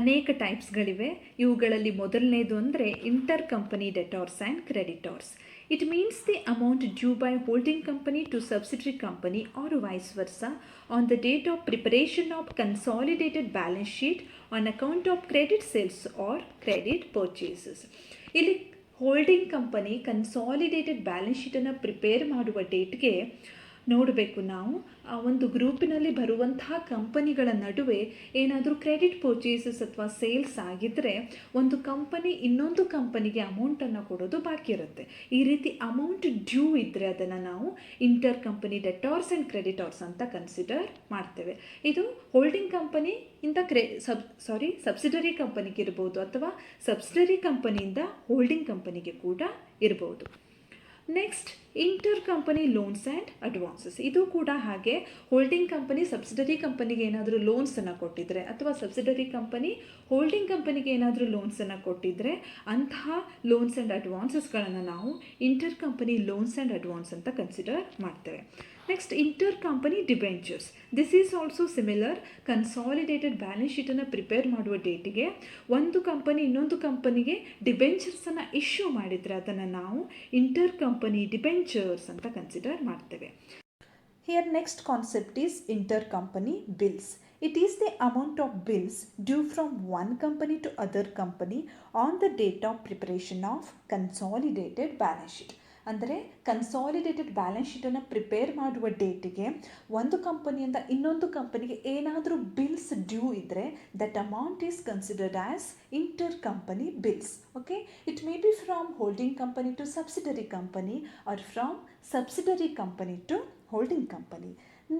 ಅನೇಕ ಟೈಪ್ಸ್ಗಳಿವೆ. ಇವುಗಳಲ್ಲಿ ಮೊದಲನೇದು ಅಂದರೆ inter company debtors and creditors. It means the amount due by holding company to subsidiary company or vice versa on the date of preparation of consolidated balance sheet on account of credit sales or credit purchases. ಇಲ್ಲಿ holding company consolidated balance ಶೀಟನ್ನು prepare ಮಾಡುವ ಡೇಟ್ಗೆ ನೋಡಬೇಕು ನಾವು ಒಂದು ಗ್ರೂಪಿನಲ್ಲಿ ಬರುವಂತಹ ಕಂಪನಿಗಳ ನಡುವೆ ಏನಾದರೂ ಕ್ರೆಡಿಟ್ ಪರ್ಚೇಸಸ್ ಅಥವಾ ಸೇಲ್ಸ್ ಆಗಿದ್ದರೆ ಒಂದು ಕಂಪನಿ ಇನ್ನೊಂದು ಕಂಪನಿಗೆ ಅಮೌಂಟನ್ನು ಕೊಡೋದು ಬಾಕಿ ಇರುತ್ತೆ. ಈ ರೀತಿ ಅಮೌಂಟ್ ಡ್ಯೂ ಇದ್ದರೆ ಅದನ್ನು ನಾವು inter company debtors and creditors ಅಂತ ಕನ್ಸಿಡರ್ ಮಾಡ್ತೇವೆ. ಇದು ಹೋಲ್ಡಿಂಗ್ ಕಂಪನಿಯಿಂದ ಸಬ್ಸಿಡರಿ ಕಂಪನಿಗೆ ಇರ್ಬೋದು ಅಥವಾ ಸಬ್ಸಿಡರಿ ಕಂಪನಿಯಿಂದ ಹೋಲ್ಡಿಂಗ್ ಕಂಪನಿಗೆ ಕೂಡ ಇರ್ಬೋದು. Next, inter company loans and advances. ಇದು ಕೂಡ ಹಾಗೆ, ಹೋಲ್ಡಿಂಗ್ ಕಂಪನಿ ಸಬ್ಸಿಡರಿ ಕಂಪನಿಗೆ ಏನಾದರೂ ಲೋನ್ಸನ್ನು ಕೊಟ್ಟಿದ್ದರೆ ಅಥವಾ ಸಬ್ಸಿಡರಿ ಕಂಪನಿ ಹೋಲ್ಡಿಂಗ್ ಕಂಪನಿಗೆ ಏನಾದರೂ ಲೋನ್ಸನ್ನು ಕೊಟ್ಟಿದ್ದರೆ ಅಂತಹ ಲೋನ್ಸ್ ಆ್ಯಂಡ್ ಅಡ್ವಾನ್ಸಸ್ಗಳನ್ನು ನಾವು inter company loans and advance ಅಂತ ಕನ್ಸಿಡರ್ ಮಾಡ್ತೇವೆ. Next, inter company debentures. This is also similar. Consolidated balance ಶೀಟನ್ನು ಪ್ರಿಪೇರ್ ಮಾಡುವ ಡೇಟಿಗೆ ಒಂದು ಕಂಪನಿ ಇನ್ನೊಂದು ಕಂಪನಿಗೆ ಡಿಬೆಂಚರ್ಸನ್ನು ಇಶ್ಯೂ ಮಾಡಿದರೆ ಅದನ್ನು ನಾವು ಇಂಟರ್ ಕಂಪನಿ ಡಿಬೆಂಚರ್ಸ್ ಅಂತ ಕನ್ಸಿಡರ್ ಮಾಡ್ತೇವೆ. Here next concept is inter company bills. It is the amount of bills due from one company to other company on the date of preparation of consolidated balance sheet. ಅಂದರೆ consolidated balance ಶೀಟನ್ನು prepare ಮಾಡುವ ಡೇಟಿಗೆ ಒಂದು ಕಂಪನಿಯಿಂದ ಇನ್ನೊಂದು ಕಂಪನಿಗೆ ಏನಾದರೂ bills due ಇದ್ದರೆ that amount is considered as inter company bills. Okay, it may be from holding company to subsidiary company or from subsidiary company to holding company.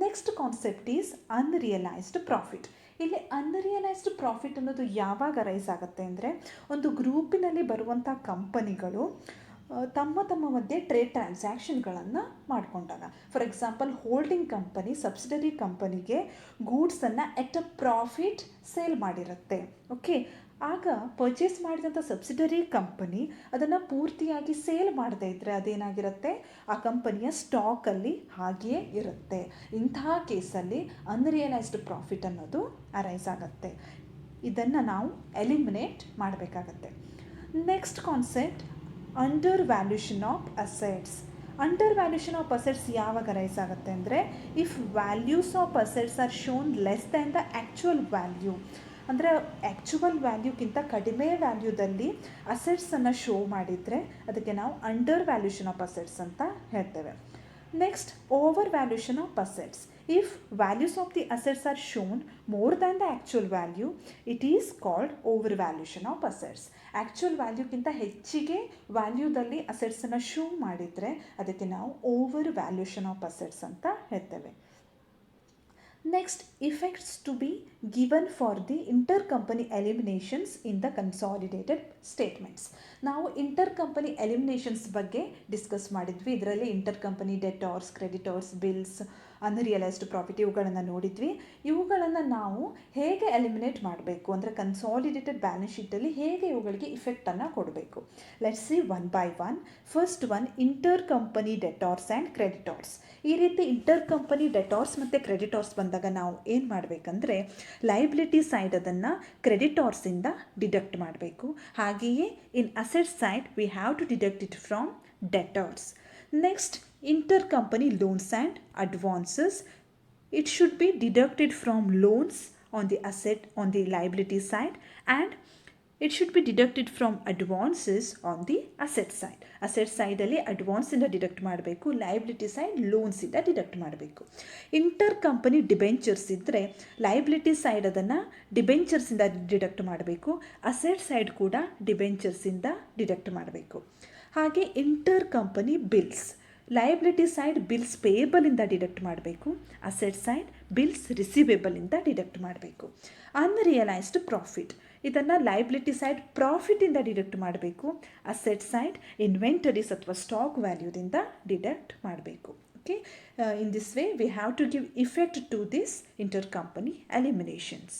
Next concept is unrealised profit. ಇಲ್ಲಿ unrealised profit ಅನ್ನೋದು ಯಾವಾಗ rise ಆಗುತ್ತೆ ಅಂದರೆ, ಒಂದು ಗ್ರೂಪಿನಲ್ಲಿ ಬರುವಂಥ ಕಂಪನಿಗಳು ತಮ್ಮ ಮಧ್ಯೆ ಟ್ರೇಡ್ ಟ್ರಾನ್ಸಾಕ್ಷನ್ಗಳನ್ನು ಮಾಡಿಕೊಂಡಾಗ, for example holding company subsidiary ಕಂಪನಿಗೆ ಗೂಡ್ಸನ್ನು ಎಟ್ ಅ ಪ್ರಾಫಿಟ್ ಸೇಲ್ ಮಾಡಿರುತ್ತೆ. ಓಕೆ, ಆಗ ಪರ್ಚೇಸ್ ಮಾಡಿದಂಥ ಸಬ್ಸಿಡರಿ ಕಂಪನಿ ಅದನ್ನು ಪೂರ್ತಿಯಾಗಿ ಸೇಲ್ ಮಾಡದೇ ಇದ್ದರೆ ಅದೇನಾಗಿರುತ್ತೆ, ಆ ಕಂಪನಿಯ ಸ್ಟಾಕಲ್ಲಿ ಹಾಗೆಯೇ ಇರುತ್ತೆ. ಇಂತಹ ಕೇಸಲ್ಲಿ ಅನ್ರಿಯಲೈಸ್ಡ್ ಪ್ರಾಫಿಟ್ ಅನ್ನೋದು ಅರೈಸ್ ಆಗುತ್ತೆ. ಇದನ್ನು ನಾವು ಎಲಿಮಿನೇಟ್ ಮಾಡಬೇಕಾಗತ್ತೆ. Next concept undervaluation of assets. Undervaluation of assets ಯಾವಾಗ ರೈಸ್ ಆಗುತ್ತೆ ಅಂದರೆ, if values of assets are shown less than the actual value. ಅಂದರೆ ಆ್ಯಕ್ಚುವಲ್ ವ್ಯಾಲ್ಯೂಗಿಂತ ಕಡಿಮೆ ವ್ಯಾಲ್ಯೂದಲ್ಲಿ ಅಸೆಟ್ಸನ್ನು ಶೋ ಮಾಡಿದರೆ ಅದಕ್ಕೆ ನಾವು ಅಂಡರ್ ವ್ಯಾಲ್ಯೂಷನ್ ಆಫ್ ಅಸೆಟ್ಸ್ ಅಂತ ಹೇಳ್ತೇವೆ. Next, over valuation of assets. If values of the assets are shown more than the actual value, it is called over valuation of assets. Actual ವ್ಯಾಲ್ಯೂಗಿಂತ ಹೆಚ್ಚಿಗೆ ವ್ಯಾಲ್ಯೂದಲ್ಲಿ ಅಸೆಟ್ಸನ್ನು ಶೋ ಮಾಡಿದರೆ ಅದಕ್ಕೆ ನಾವು ಓವರ್ ವ್ಯಾಲ್ಯೂಷನ್ ಆಫ್ ಅಸೆಟ್ಸ್ ಅಂತ ಹೇಳ್ತೇವೆ. Next, effects to be given for the inter company eliminations in the consolidated statements. ನಾವು inter company eliminations ಬಗ್ಗೆ ಡಿಸ್ಕಸ್ ಮಾಡಿದ್ವಿ. ಇದರಲ್ಲಿ inter company debtors, creditors, bills, unrealised profit ಇವುಗಳನ್ನು ನೋಡಿದ್ವಿ. ಇವುಗಳನ್ನು ನಾವು ಹೇಗೆ ಎಲಿಮಿನೇಟ್ ಮಾಡಬೇಕು ಅಂದರೆ ಕನ್ಸಾಲಿಡೇಟೆಡ್ ಬ್ಯಾಲೆನ್ಸ್ ಶೀಟಲ್ಲಿ ಹೇಗೆ ಇವುಗಳಿಗೆ ಇಫೆಕ್ಟನ್ನು ಕೊಡಬೇಕು. Let's see one by one. First one, inter company debtors and creditors. ಈ ರೀತಿ ಇಂಟರ್ ಕಂಪನಿ ಡೆಟಾರ್ಸ್ ಮತ್ತು ಕ್ರೆಡಿಟಾರ್ಸ್ ಬಂದಾಗ ನಾವು ಏನು ಮಾಡಬೇಕಂದ್ರೆ, ಲೈಬಿಲಿಟಿ ಸೈಡ್ ಅದನ್ನು ಕ್ರೆಡಿಟಾರ್ಸಿಂದ ಡಿಡಕ್ಟ್ ಮಾಡಬೇಕು. ಹಾಗೆಯೇ in asset side we have to deduct it from debtors. Next, intercompany loans and advances. It should be deducted from loans on the asset on the liability side, and it should be deducted from advances on the asset side. Asset side ಅಲ್ಲಿ advance ಇಂದ deduct ಮಾಡಬೇಕು, liability side loans ಇಂದ deduct ಮಾಡಬೇಕು. Inter company debentures ಇದ್ದರೆ liability side ಅದನ್ನು ಡಿಬೆಂಚರ್ಸಿಂದ deduct ಮಾಡಬೇಕು, asset side ಕೂಡ ಡಿಬೆಂಚರ್ಸಿಂದ ಡಿಡಕ್ಟ್ ಮಾಡಬೇಕು. ಹಾಗೆ inter company bills, liability side bills ಪೇಯಬಲಿಂದ ಡಿಡಕ್ಟ್ ಮಾಡಬೇಕು, ಅಸೆಟ್ ಸೈಡ್ ಬಿಲ್ಸ್ ರಿಸೀವೇಬಲಿಂದ ಡಿಡಕ್ಟ್ ಮಾಡಬೇಕು. ಅನ್ರಿಯಲೈಸ್ಡ್ ಪ್ರಾಫಿಟ್, ಇದನ್ನು ಲಯಬಿಲಿಟಿ ಸೈಡ್ ಪ್ರಾಫಿಟಿಂದ ಡಿಡಕ್ಟ್ ಮಾಡಬೇಕು, ಅಸೆಟ್ ಸೈಡ್ ಇನ್ವೆಂಟರೀಸ್ ಅಥವಾ ಸ್ಟಾಕ್ ವ್ಯಾಲ್ಯೂದಿಂದ ಡಿಡಕ್ಟ್ ಮಾಡಬೇಕು. Okay, in this way we have to give effect to this inter company eliminations.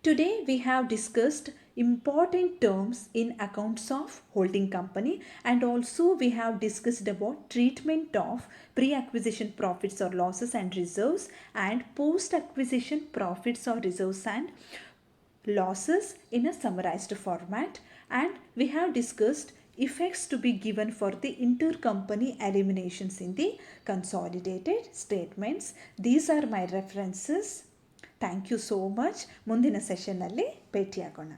Today we have discussed important terms in accounts of holding company, and also we have discussed about treatment of pre-acquisition profits or losses and reserves and post-acquisition profits or reserves and losses in a summarized format, and we have discussed effects to be given for the intercompany eliminations in the consolidated statements. These are my references. Thank you so much. ಮುಂದಿನ ಸೆಷನ್ನಲ್ಲಿ ಭೇಟಿಯಾಗೋಣ.